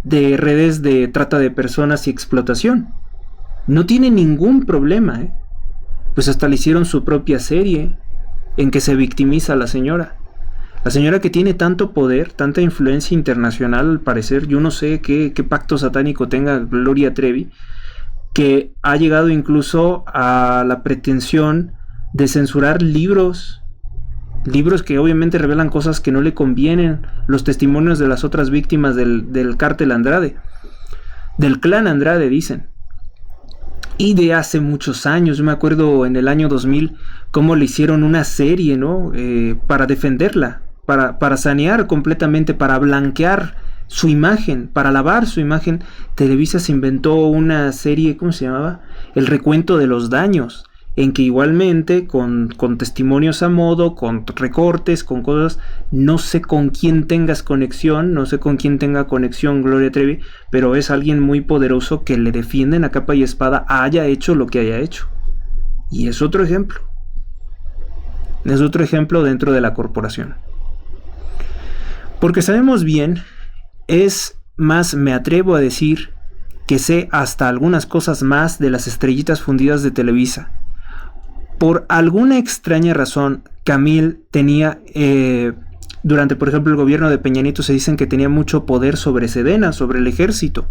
de redes de trata de personas y explotación. No tiene ningún problema, ¿eh? Pues hasta le hicieron su propia serie en que se victimiza a la señora. La señora que tiene tanto poder, tanta influencia internacional al parecer. Yo no sé qué pacto satánico tenga Gloria Trevi, que ha llegado incluso a la pretensión de censurar libros que obviamente revelan cosas que no le convienen, los testimonios de las otras víctimas del cártel Andrade, del clan Andrade, dicen. Y de hace muchos años, yo me acuerdo en el año 2000 cómo le hicieron una serie, ¿no? Para defenderla, para sanear completamente, para blanquear su imagen, para lavar su imagen. Televisa se inventó una serie, ¿cómo se llamaba? El recuento de los daños, en que igualmente con testimonios a modo, con recortes, con cosas, no sé con quién tengas conexión, no sé con quién tenga conexión Gloria Trevi, pero es alguien muy poderoso que le defienden a capa y espada, haya hecho lo que haya hecho. Y es otro ejemplo. Es otro ejemplo dentro de la corporación. Porque sabemos bien, es más, me atrevo a decir, que sé hasta algunas cosas más de las estrellitas fundidas de Televisa. Por alguna extraña razón, Camil tenía, durante por ejemplo el gobierno de Peña Nieto, se dicen que tenía mucho poder sobre Sedena, sobre el ejército.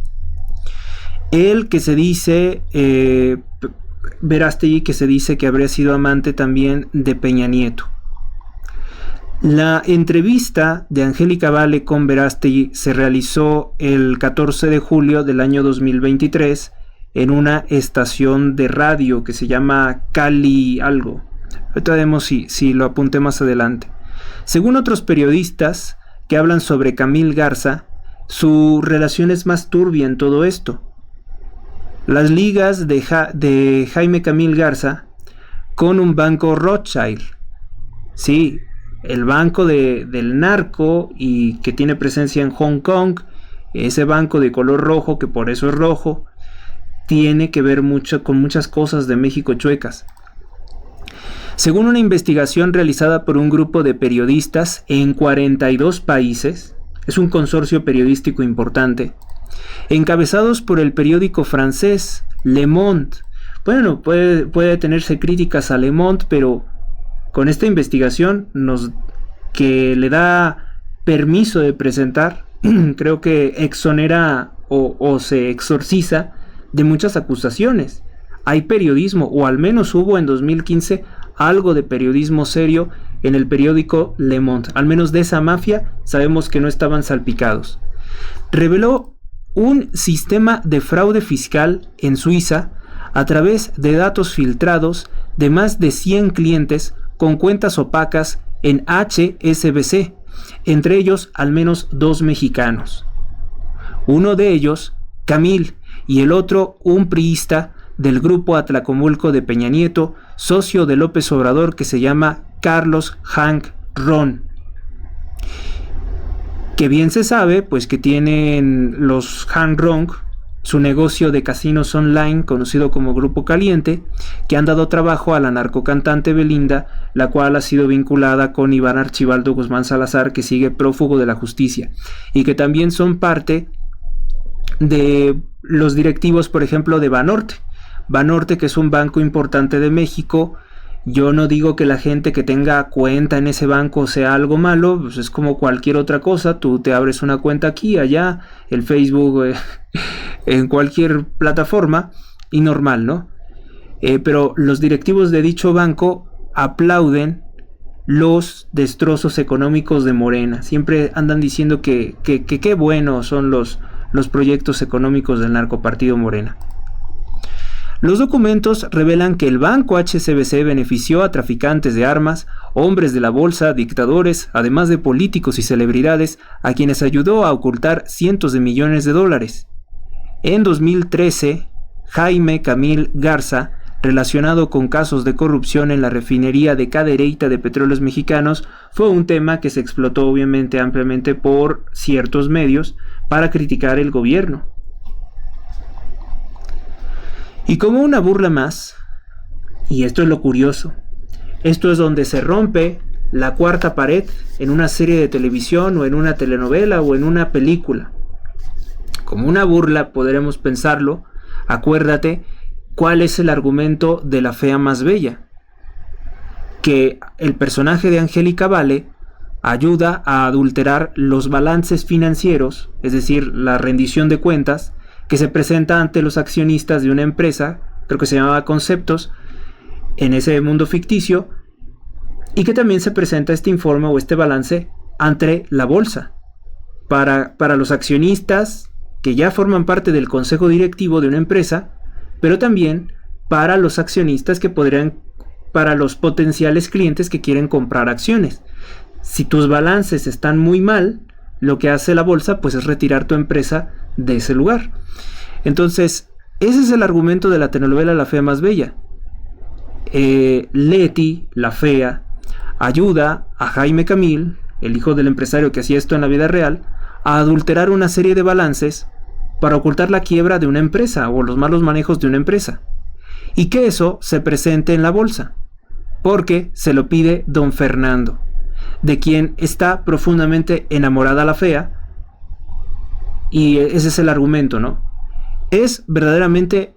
Él que se dice, Verástegui que se dice que habría sido amante también de Peña Nieto. La entrevista de Angélica Vale con Verástegui se realizó el 14 de julio del año 2023 en una estación de radio que se llama Cali algo. Ahorita vemos si lo apunté más adelante. Según otros periodistas que hablan sobre Camil Garza, su relación es más turbia en todo esto. Las ligas de Jaime Camil Garza con un banco Rothschild. Sí, el banco del narco y que tiene presencia en Hong Kong, ese banco de color rojo, que por eso es rojo, tiene que ver mucho con muchas cosas de México chuecas. Según una investigación realizada por un grupo de periodistas en 42 países, es un consorcio periodístico importante, encabezados por el periódico francés Le Monde. Bueno, puede tenerse críticas a Le Monde, pero con esta investigación que le da permiso de presentar, creo que exonera o se exorciza de muchas acusaciones. Hay periodismo, o al menos hubo en 2015 algo de periodismo serio en el periódico Le Monde. Al menos de esa mafia sabemos que no estaban salpicados. Reveló un sistema de fraude fiscal en Suiza a través de datos filtrados de más de 100 clientes con cuentas opacas en HSBC, entre ellos al menos 2 mexicanos. Uno de ellos, Camil, y el otro, un priista del grupo Atlacomulco de Peña Nieto, socio de López Obrador, que se llama Carlos Hank Ron. Que bien se sabe, pues que tienen los Han Ron, su negocio de casinos online conocido como Grupo Caliente, que han dado trabajo a la narcocantante Belinda, la cual ha sido vinculada con Iván Archibaldo Guzmán Salazar, que sigue prófugo de la justicia, y que también son parte de los directivos, por ejemplo, de Banorte. Banorte, que es un banco importante de México. Yo no digo que la gente que tenga cuenta en ese banco sea algo malo, pues es como cualquier otra cosa. Tú te abres una cuenta aquí, allá, el Facebook, en cualquier plataforma, y normal, ¿no? Pero los directivos de dicho banco aplauden los destrozos económicos de Morena. Siempre andan diciendo que qué buenos son los proyectos económicos del narcopartido Morena. Los documentos revelan que el banco HSBC benefició a traficantes de armas, hombres de la bolsa, dictadores, además de políticos y celebridades, a quienes ayudó a ocultar cientos de millones de dólares. En 2013, Jaime Camil Garza, relacionado con casos de corrupción en la refinería de Cadereyta de Petróleos Mexicanos, fue un tema que se explotó obviamente ampliamente por ciertos medios para criticar el gobierno. Y como una burla más, y esto es lo curioso, esto es donde se rompe la cuarta pared en una serie de televisión o en una telenovela o en una película. Como una burla podremos pensarlo, acuérdate cuál es el argumento de La Fea Más Bella, que el personaje de Angélica Vale ayuda a adulterar los balances financieros, es decir, la rendición de cuentas, que se presenta ante los accionistas de una empresa, creo que se llamaba Conceptos, en ese mundo ficticio, y que también se presenta este informe o este balance ante la bolsa, para los accionistas que ya forman parte del consejo directivo de una empresa, pero también para los accionistas que podrían, para los potenciales clientes que quieren comprar acciones. Si tus balances están muy mal, lo que hace la bolsa pues es retirar tu empresa de ese lugar. Entonces, ese es el argumento de la telenovela La Fea Más Bella. Leti, la fea, ayuda a Jaime Camil, el hijo del empresario que hacía esto en la vida real, a adulterar una serie de balances para ocultar la quiebra de una empresa o los malos manejos de una empresa. Y que eso se presente en la bolsa, porque se lo pide don Fernando, de quien está profundamente enamorada la fea. Y ese es el argumento, ¿no? Es verdaderamente,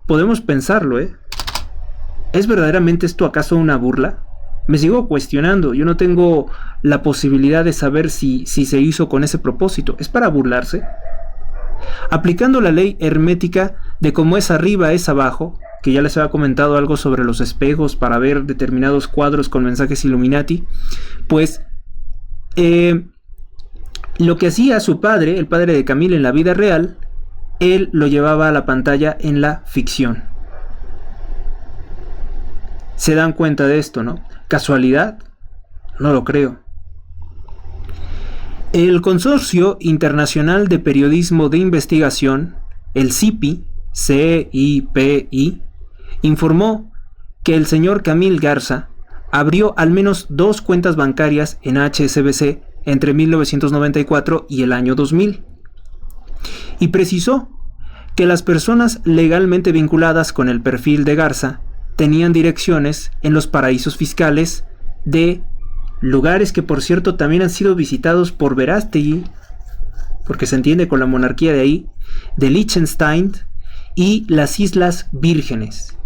podemos pensarlo, ¿es verdaderamente esto acaso una burla? Me sigo cuestionando, yo no tengo la posibilidad de saber si se hizo con ese propósito. ¿Es para burlarse? Aplicando la ley hermética de cómo es arriba es abajo, que ya les había comentado algo sobre los espejos para ver determinados cuadros con mensajes Illuminati, pues lo que hacía su padre, el padre de Camil en la vida real, él lo llevaba a la pantalla en la ficción. Se dan cuenta de esto, ¿no? ¿Casualidad? No lo creo. El Consorcio Internacional de Periodismo de Investigación, el CIPI, CIPI, informó que el señor Camil Garza abrió al menos 2 cuentas bancarias en HSBC entre 1994 y el año 2000. Y precisó que las personas legalmente vinculadas con el perfil de Garza tenían direcciones en los paraísos fiscales de lugares que, por cierto, también han sido visitados por Verástegui, porque se entiende con la monarquía de ahí, de Liechtenstein y las Islas Vírgenes.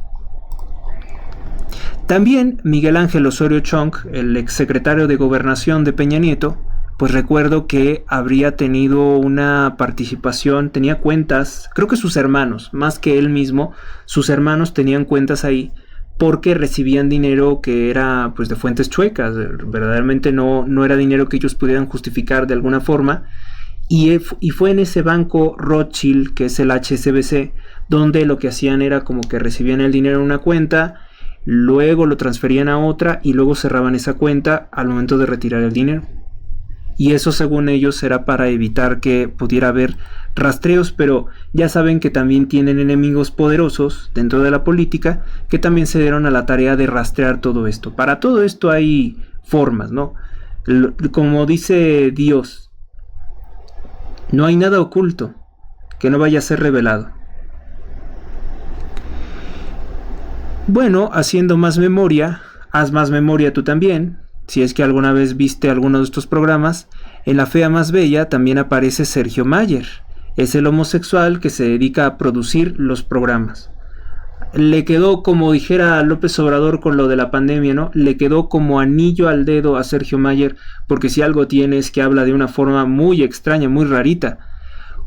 También Miguel Ángel Osorio Chong, el exsecretario de Gobernación de Peña Nieto, pues recuerdo que habría tenido una participación, tenía cuentas, creo que sus hermanos, más que él mismo, sus hermanos tenían cuentas ahí porque recibían dinero que era pues de fuentes chuecas, verdaderamente no era dinero que ellos pudieran justificar de alguna forma, y fue en ese banco Rothschild, que es el HSBC, donde lo que hacían era como que recibían el dinero en una cuenta, luego lo transferían a otra y luego cerraban esa cuenta al momento de retirar el dinero. Y eso, según ellos, era para evitar que pudiera haber rastreos, pero ya saben que también tienen enemigos poderosos dentro de la política que también se dieron a la tarea de rastrear todo esto. Para todo esto hay formas, ¿no? Como dice Dios, no hay nada oculto que no vaya a ser revelado. Bueno, haciendo más memoria, haz más memoria tú también, si es que alguna vez viste alguno de estos programas. En La Fea Más Bella también aparece Sergio Mayer, es el homosexual que se dedica a producir los programas. Le quedó, como dijera López Obrador con lo de la pandemia, ¿no? Le quedó como anillo al dedo a Sergio Mayer, porque si algo tiene es que habla de una forma muy extraña, muy rarita.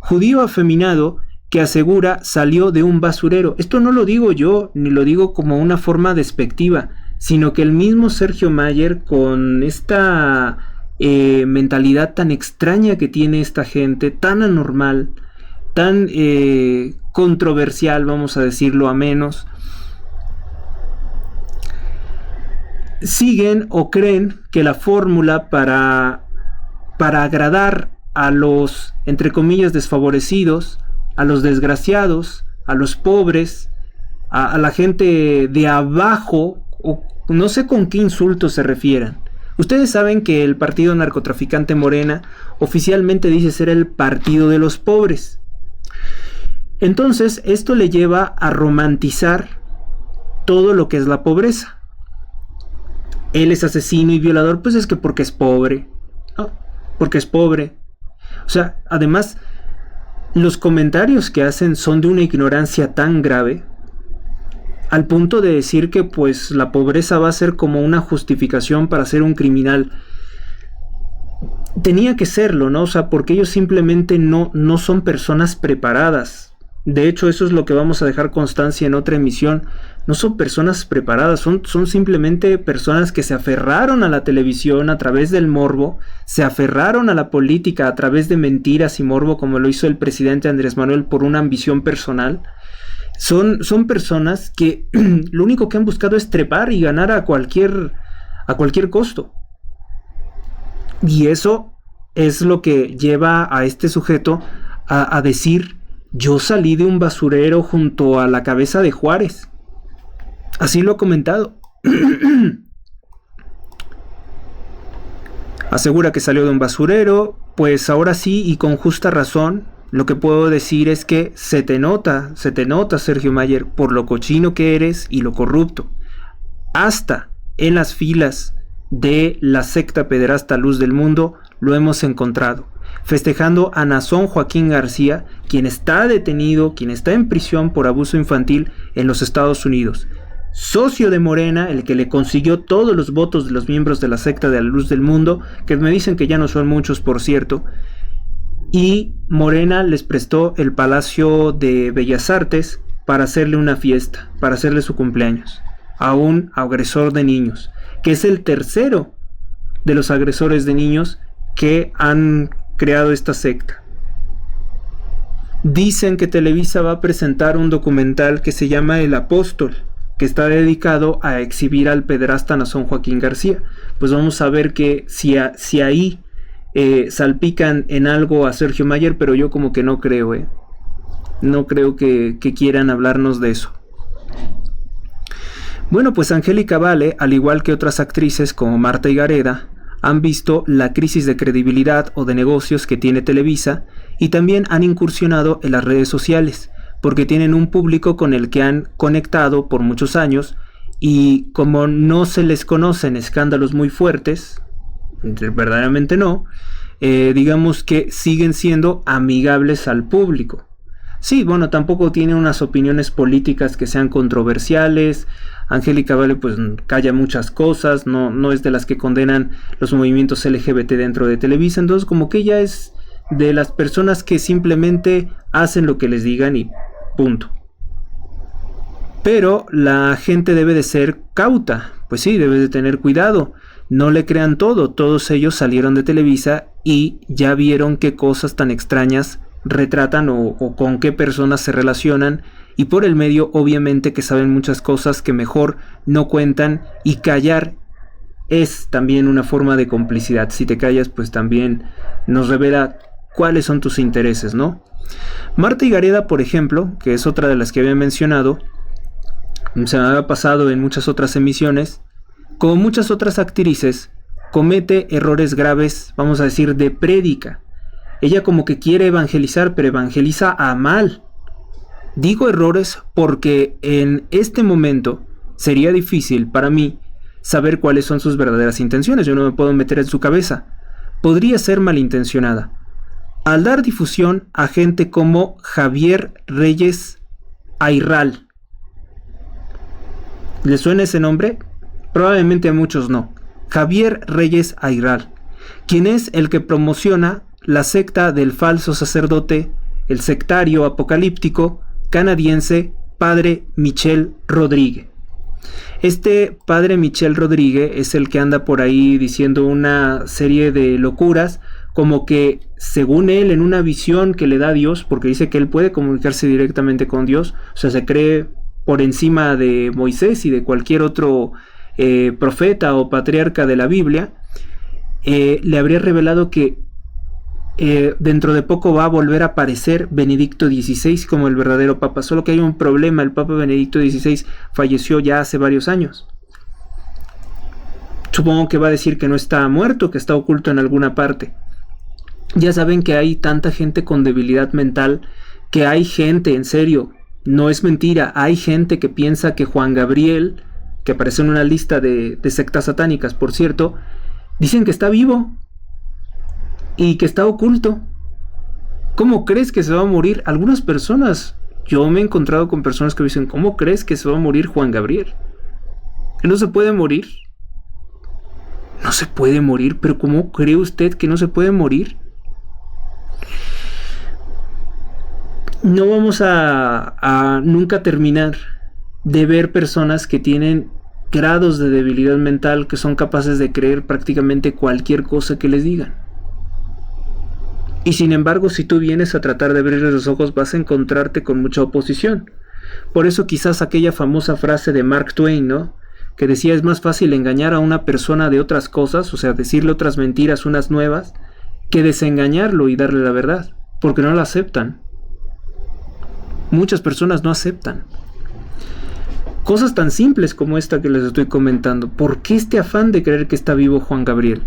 Judío afeminado que asegura salió de un basurero. Esto no lo digo yo, ni lo digo como una forma despectiva, sino que el mismo Sergio Mayer, con esta mentalidad tan extraña que tiene esta gente, tan anormal, tan controversial, vamos a decirlo a menos, siguen o creen que la fórmula para agradar a los, entre comillas, desfavorecidos, a los desgraciados, a los pobres, a la gente de abajo, o no sé con qué insultos se refieran. Ustedes saben que el partido narcotraficante Morena oficialmente dice ser el partido de los pobres. Entonces, esto le lleva a romantizar todo lo que es la pobreza. Él es asesino y violador, pues es que porque es pobre, ¿no? Porque es pobre. O sea, además, los comentarios que hacen son de una ignorancia tan grave, al punto de decir que pues la pobreza va a ser como una justificación para ser un criminal. Tenía que serlo, ¿no? O sea, porque ellos simplemente no son personas preparadas. De hecho, eso es lo que vamos a dejar constancia en otra emisión. No son personas preparadas, son simplemente personas que se aferraron a la televisión a través del morbo, se aferraron a la política a través de mentiras y morbo, como lo hizo el presidente Andrés Manuel por una ambición personal. Son personas que lo único que han buscado es trepar y ganar a cualquier costo. Y eso es lo que lleva a este sujeto a decir: yo salí de un basurero junto a la cabeza de Juárez. Así lo ha comentado. Asegura que salió de un basurero. Pues ahora sí, y con justa razón, lo que puedo decir es que se te nota, Sergio Mayer, por lo cochino que eres y lo corrupto. Hasta en las filas de la secta pederasta Luz del Mundo lo hemos encontrado, festejando a Nazón Joaquín García, quien está detenido, quien está en prisión por abuso infantil en los Estados Unidos. Socio de Morena, el que le consiguió todos los votos de los miembros de la secta de la Luz del Mundo, que me dicen que ya no son muchos, por cierto, y Morena les prestó el Palacio de Bellas Artes para hacerle una fiesta, para hacerle su cumpleaños, a un agresor de niños, que es el tercero de los agresores de niños que han creado esta secta. Dicen que Televisa va a presentar un documental que se llama El Apóstol, que está dedicado a exhibir al pederasta Nazón Joaquín García. Pues vamos a ver que si ahí salpican en algo a Sergio Mayer, pero yo como que no creo, no creo que quieran hablarnos de eso. Bueno, pues Angélica Vale, al igual que otras actrices como Marta Higareda, han visto la crisis de credibilidad o de negocios que tiene Televisa, y también han incursionado en las redes sociales, porque tienen un público con el que han conectado por muchos años, y como no se les conocen escándalos muy fuertes, verdaderamente no, digamos que siguen siendo amigables al público. Sí, bueno, tampoco tiene unas opiniones políticas que sean controversiales. Angélica Vale pues calla muchas cosas, no es de las que condenan los movimientos LGBT dentro de Televisa, entonces como que ella es de las personas que simplemente hacen lo que les digan y punto. Pero la gente debe de ser cauta, pues sí, debe de tener cuidado, no le crean todo, todos ellos salieron de Televisa y ya vieron qué cosas tan extrañas retratan o con qué personas se relacionan, y por el medio obviamente que saben muchas cosas que mejor no cuentan, y callar es también una forma de complicidad. Si te callas pues también nos revela cuáles son tus intereses, ¿no? Marta Higareda, por ejemplo, que es otra de las que había mencionado, se me había pasado en muchas otras emisiones, como muchas otras actrices, comete errores graves, vamos a decir, de prédica. Ella como que quiere evangelizar, pero evangeliza a mal. Digo errores porque en este momento sería difícil para mí saber cuáles son sus verdaderas intenciones. Yo no me puedo meter en su cabeza. Podría ser malintencionada. Al dar difusión a gente como Javier Reyes Ayral. ¿Le suena ese nombre? Probablemente a muchos no. Javier Reyes Ayral, quien es el que promociona la secta del falso sacerdote, el sectario apocalíptico canadiense Padre Michel Rodríguez. Este Padre Michel Rodríguez es el que anda por ahí diciendo una serie de locuras, como que según él en una visión que le da Dios, porque dice que él puede comunicarse directamente con Dios, o sea, se cree por encima de Moisés y de cualquier otro profeta o patriarca de la Biblia, le habría revelado que dentro de poco va a volver a aparecer Benedicto XVI como el verdadero Papa, solo que hay un problema: el Papa Benedicto XVI falleció ya hace varios años. Supongo que va a decir que no está muerto, que está oculto en alguna parte. Ya saben que hay tanta gente con debilidad mental, que hay gente, en serio, no es mentira, hay gente que piensa que Juan Gabriel, que aparece en una lista de sectas satánicas, por cierto, dicen que está vivo y que está oculto. ¿Cómo crees que se va a morir? Algunas personas, yo me he encontrado con personas que dicen: ¿cómo crees que se va a morir Juan Gabriel? ¿Que no se puede morir? No se puede morir, pero ¿cómo cree usted que no se puede morir? No vamos a nunca terminar de ver personas que tienen grados de debilidad mental, que son capaces de creer prácticamente cualquier cosa que les digan. Y sin embargo, si tú vienes a tratar de abrirles los ojos, vas a encontrarte con mucha oposición. Por eso quizás aquella famosa frase de Mark Twain, ¿no?, que decía: es más fácil engañar a una persona de otras cosas, o sea, decirle otras mentiras, unas nuevas, que desengañarlo y darle la verdad, porque no la aceptan. Muchas personas no aceptan cosas tan simples como esta que les estoy comentando. ¿Por qué este afán de creer que está vivo Juan Gabriel?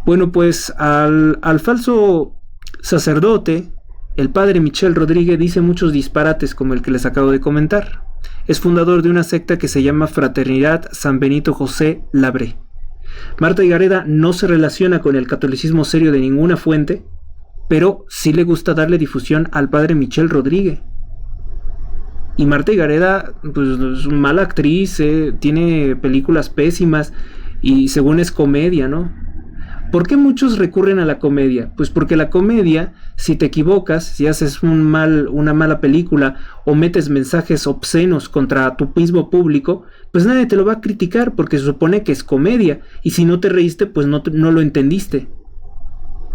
Bueno, pues al falso sacerdote, el Padre Michel Rodríguez, dice muchos disparates como el que les acabo de comentar. Es fundador de una secta que se llama Fraternidad San Benito José Labré. Marta Higareda no se relaciona con el catolicismo serio de ninguna fuente, pero sí le gusta darle difusión al Padre Michel Rodríguez. Y Marta Higareda, pues, es una mala actriz, tiene películas pésimas y según es comedia, ¿no? ¿Por qué muchos recurren a la comedia? Pues porque la comedia, si te equivocas, si haces una mala película o metes mensajes obscenos contra tu mismo público, pues nadie te lo va a criticar porque se supone que es comedia. Y si no te reíste, pues no lo entendiste.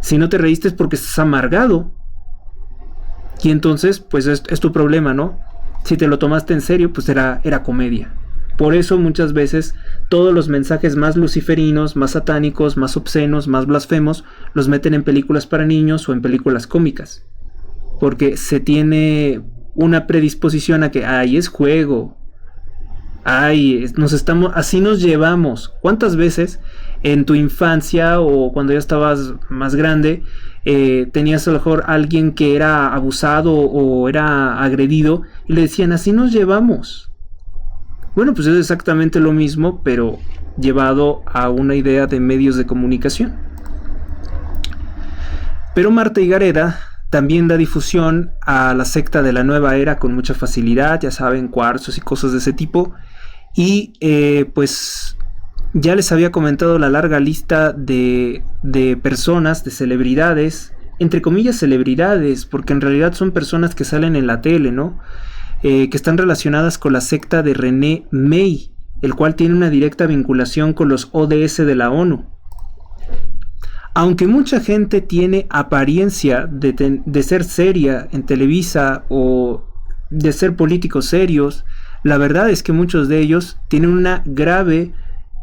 Si no te reíste es porque estás amargado. Y entonces, pues es tu problema, ¿no? Si te lo tomaste en serio, pues era comedia. Por eso muchas veces todos los mensajes más luciferinos, más satánicos, más obscenos, más blasfemos, los meten en películas para niños o en películas cómicas. Porque se tiene una predisposición a que, ay, es juego. Ay, así nos llevamos. ¿Cuántas veces en tu infancia o cuando ya estabas más grande tenías a lo mejor alguien que era abusado o era agredido y le decían: así nos llevamos? Bueno, pues es exactamente lo mismo, pero llevado a una idea de medios de comunicación. Pero Marta Higareda también da difusión a la secta de la nueva era con mucha facilidad, ya saben, cuarzos y cosas de ese tipo. Y pues ya les había comentado la larga lista de personas, de celebridades, entre comillas celebridades, porque en realidad son personas que salen en la tele, ¿no? Que están relacionadas con la secta de René May, el cual tiene una directa vinculación con los ODS de la ONU. Aunque mucha gente tiene apariencia de ser seria en Televisa o de ser políticos serios, la verdad es que muchos de ellos tienen una grave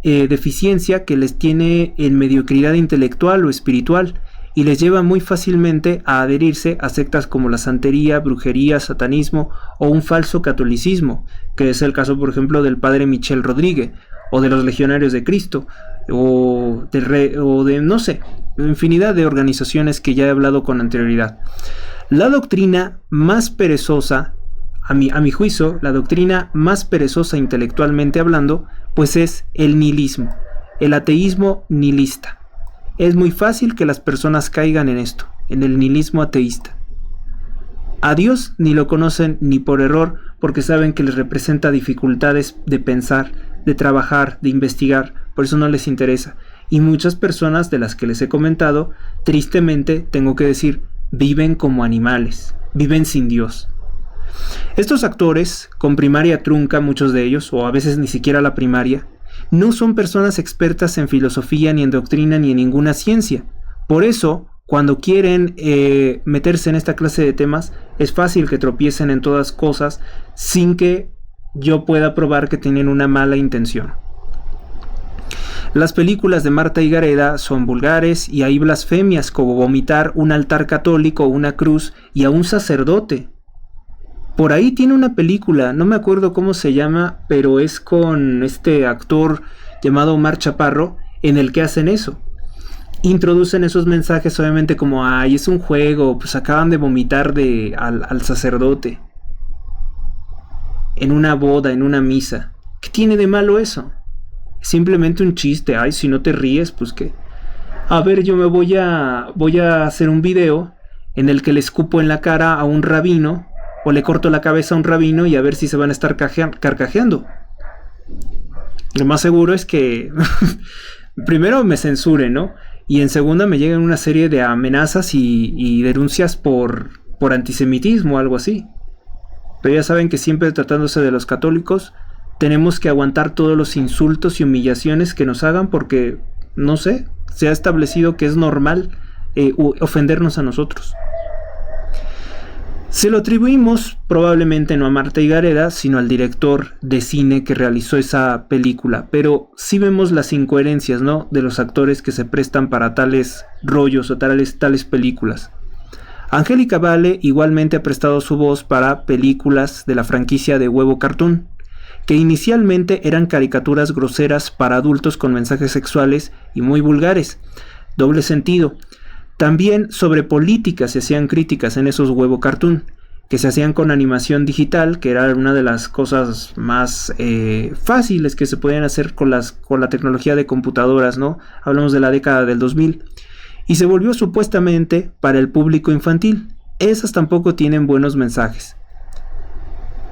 deficiencia que les tiene en mediocridad intelectual o espiritual y les lleva muy fácilmente a adherirse a sectas como la santería, brujería, satanismo o un falso catolicismo, que es el caso, por ejemplo, del Padre Michel Rodríguez o de los Legionarios de Cristo o de no sé, infinidad de organizaciones que ya he hablado con anterioridad. La doctrina más perezosa, a mi juicio, la doctrina más perezosa intelectualmente hablando, pues es el nihilismo, el ateísmo nihilista. Es muy fácil que las personas caigan en esto, en el nihilismo ateísta. A Dios ni lo conocen ni por error, porque saben que les representa dificultades de pensar, de trabajar, de investigar, por eso no les interesa. Y muchas personas de las que les he comentado, tristemente tengo que decir, viven como animales, viven sin Dios. Estos actores, con primaria trunca muchos de ellos, o a veces ni siquiera la primaria, no son personas expertas en filosofía, ni en doctrina, ni en ninguna ciencia. Por eso, cuando quieren meterse en esta clase de temas, es fácil que tropiecen en todas cosas sin que yo pueda probar que tienen una mala intención. Las películas de Marta y Gareda son vulgares y hay blasfemias como vomitar un altar católico, una cruz y a un sacerdote. Por ahí tiene una película, no me acuerdo cómo se llama, pero es con este actor llamado Omar Chaparro, en el que hacen eso. Introducen esos mensajes obviamente como, ay, es un juego, pues acaban de vomitar al sacerdote en una boda, en una misa. ¿Qué tiene de malo eso? Es simplemente un chiste. Ay, si no te ríes, pues qué. A ver, yo me voy a hacer un video en el que le escupo en la cara a un rabino o le corto la cabeza a un rabino y a ver si se van a estar carcajeando. Lo más seguro es que primero me censuren, ¿no? Y en segunda me lleguen una serie de amenazas y denuncias por antisemitismo o algo así. Pero ya saben que siempre tratándose de los católicos, tenemos que aguantar todos los insultos y humillaciones que nos hagan porque, no sé, se ha establecido que es normal ofendernos a nosotros. Se lo atribuimos probablemente no a Marta y Gareda, sino al director de cine que realizó esa película, pero sí vemos las incoherencias, ¿no?, de los actores que se prestan para tales rollos o tales películas. Angélica Vale igualmente ha prestado su voz para películas de la franquicia de Huevo Cartoon, que inicialmente eran caricaturas groseras para adultos con mensajes sexuales y muy vulgares, doble sentido. También sobre política se hacían críticas en esos Huevo Cartoon, que se hacían con animación digital, que era una de las cosas más fáciles que se podían hacer con la tecnología de computadoras, ¿no? Hablamos de la década del 2000. Y se volvió supuestamente para el público infantil. Esas tampoco tienen buenos mensajes.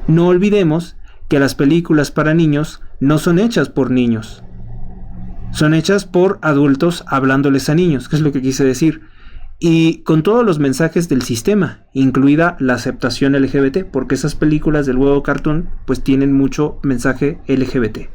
No olvidemos que las películas para niños no son hechas por niños. Son hechas por adultos hablándoles a niños, que es lo que quise decir. Y con todos los mensajes del sistema, incluida la aceptación LGBT, porque esas películas del Huevo Cartoon pues tienen mucho mensaje LGBT.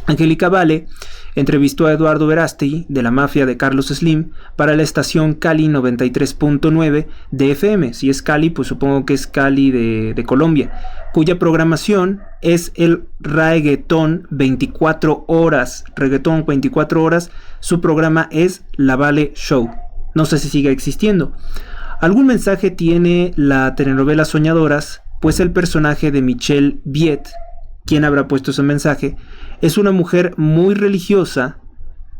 Angélica Vale entrevistó a Eduardo Verástegui de la mafia de Carlos Slim para la estación Cali 93.9 de FM. Si es Cali, pues supongo que es Cali de Colombia, cuya programación es el reggaetón 24 horas. Reggaetón 24 horas, su programa es La Vale Show. No sé si sigue existiendo. Algún mensaje tiene la telenovela Soñadoras, pues el personaje de Michelle Viet, ¿quién habrá puesto ese mensaje?, es una mujer muy religiosa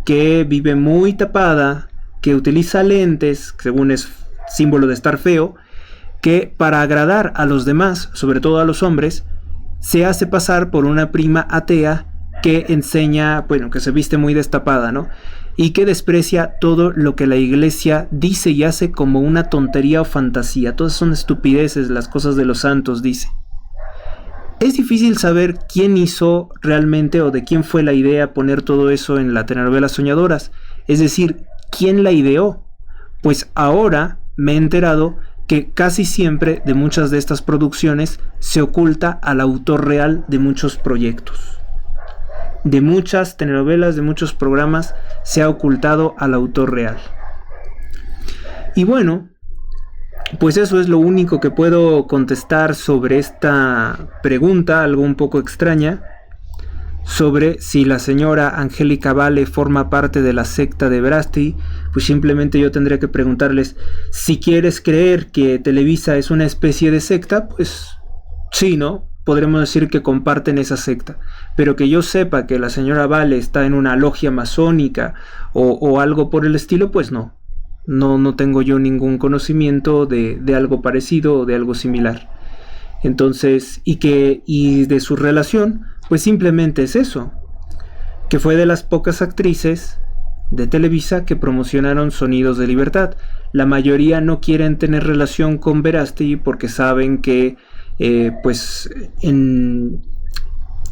que vive muy tapada, que utiliza lentes, según es símbolo de estar feo, que para agradar a los demás, sobre todo a los hombres, se hace pasar por una prima atea que enseña, bueno, que se viste muy destapada, ¿no? Y que desprecia todo lo que la iglesia dice y hace como una tontería o fantasía. Todas son estupideces, las cosas de los santos, dice. Es difícil saber quién hizo realmente o de quién fue la idea poner todo eso en la telenovela Soñadoras. Es decir, ¿quién la ideó? Pues ahora me he enterado que casi siempre de muchas de estas producciones se oculta al autor real de muchos proyectos. De muchas telenovelas, de muchos programas, se ha ocultado al autor real. Y bueno, pues eso es lo único que puedo contestar sobre esta pregunta, algo un poco extraña, sobre si la señora Angélica Vale forma parte de la secta de Verástegui. Pues simplemente yo tendría que preguntarles, si quieres creer que Televisa es una especie de secta, pues sí, ¿no? podremos decir que comparten esa secta, pero que yo sepa que la señora Vale está en una logia masónica o algo por el estilo, pues no tengo yo ningún conocimiento de algo parecido o de algo similar. Entonces, y de su relación, pues simplemente es eso, que fue de las pocas actrices de Televisa que promocionaron Sonidos de Libertad. La mayoría no quieren tener relación con Verástegui porque saben que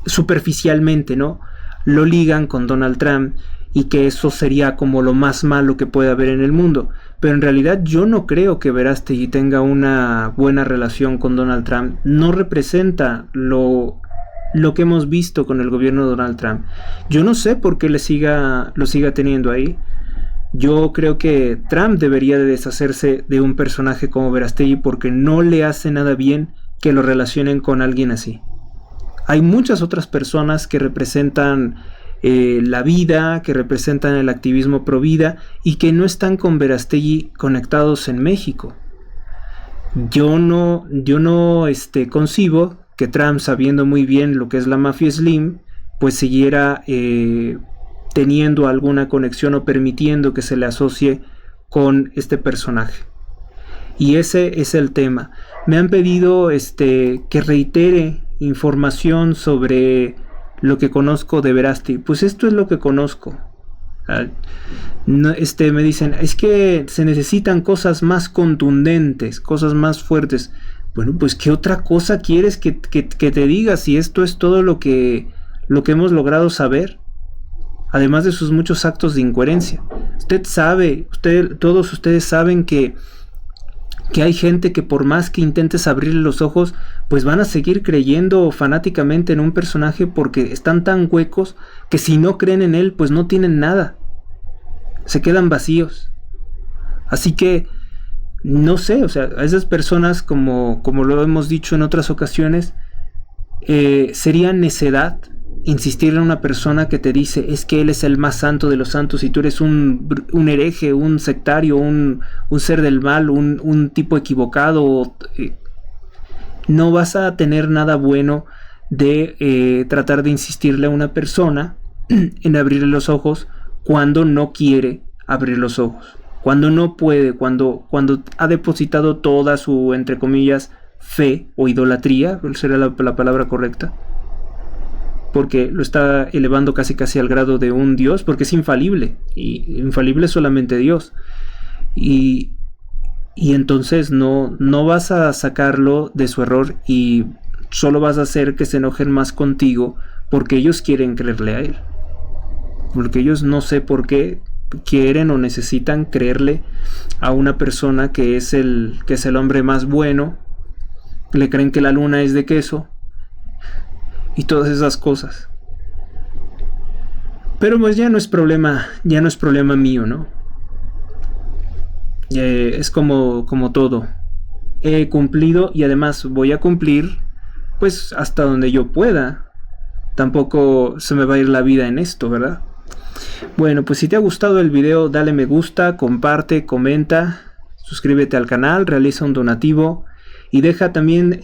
superficialmente, ¿no?, lo ligan con Donald Trump y que eso sería como lo más malo que puede haber en el mundo. Pero en realidad yo no creo que Verástegui tenga una buena relación con Donald Trump. No representa lo que hemos visto con el gobierno de Donald Trump. Yo no sé por qué lo siga teniendo ahí. Yo creo que Trump debería de deshacerse de un personaje como Verástegui porque no le hace nada bien que lo relacionen con alguien así. Hay muchas otras personas que representan la vida, que representan el activismo pro vida y que no están con Verástegui conectados en México. Yo no concibo que Trump, sabiendo muy bien lo que es la mafia Slim, pues siguiera teniendo alguna conexión o permitiendo que se le asocie con este personaje. Y ese es el tema. Me han pedido que reitere información sobre lo que conozco de Verástegui. Pues esto es lo que conozco. Me dicen, es que se necesitan cosas más contundentes, cosas más fuertes. Bueno, pues ¿qué otra cosa quieres que te diga si esto es todo lo que hemos logrado saber? Además de sus muchos actos de incoherencia. Todos ustedes saben que hay gente que por más que intentes abrirle los ojos, pues van a seguir creyendo fanáticamente en un personaje porque están tan huecos que si no creen en él, pues no tienen nada. Se quedan vacíos. Así que, no sé, o sea, a esas personas, como lo hemos dicho en otras ocasiones, sería necedad insistir en una persona que te dice es que él es el más santo de los santos y tú eres un hereje, un sectario, un ser del mal, un tipo equivocado. No vas a tener nada bueno de tratar de insistirle a una persona en abrirle los ojos cuando no quiere abrir los ojos, cuando no puede, cuando ha depositado toda su, entre comillas, fe o idolatría, sería la palabra correcta, porque lo está elevando casi al grado de un Dios, porque es infalible, y infalible es solamente Dios, y entonces no vas a sacarlo de su error y solo vas a hacer que se enojen más contigo porque ellos quieren creerle a él, porque ellos no sé por qué quieren o necesitan creerle a una persona que es el hombre más bueno, le creen que la luna es de queso y todas esas cosas. Pero pues ya no es problema mío, ¿no? Es como todo. He cumplido y además voy a cumplir pues hasta donde yo pueda. Tampoco se me va a ir la vida en esto, ¿verdad? Bueno, pues si te ha gustado el video, dale me gusta, comparte, comenta, suscríbete al canal, realiza un donativo y deja también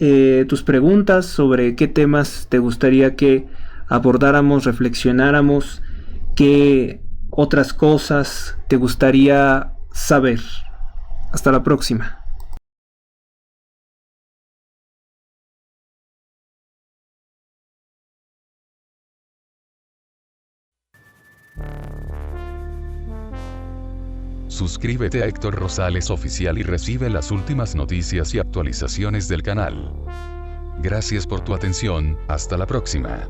tus preguntas sobre qué temas te gustaría que abordáramos, reflexionáramos, qué otras cosas te gustaría saber. Hasta la próxima. Suscríbete a Héctor Rosales Oficial y recibe las últimas noticias y actualizaciones del canal. Gracias por tu atención, hasta la próxima.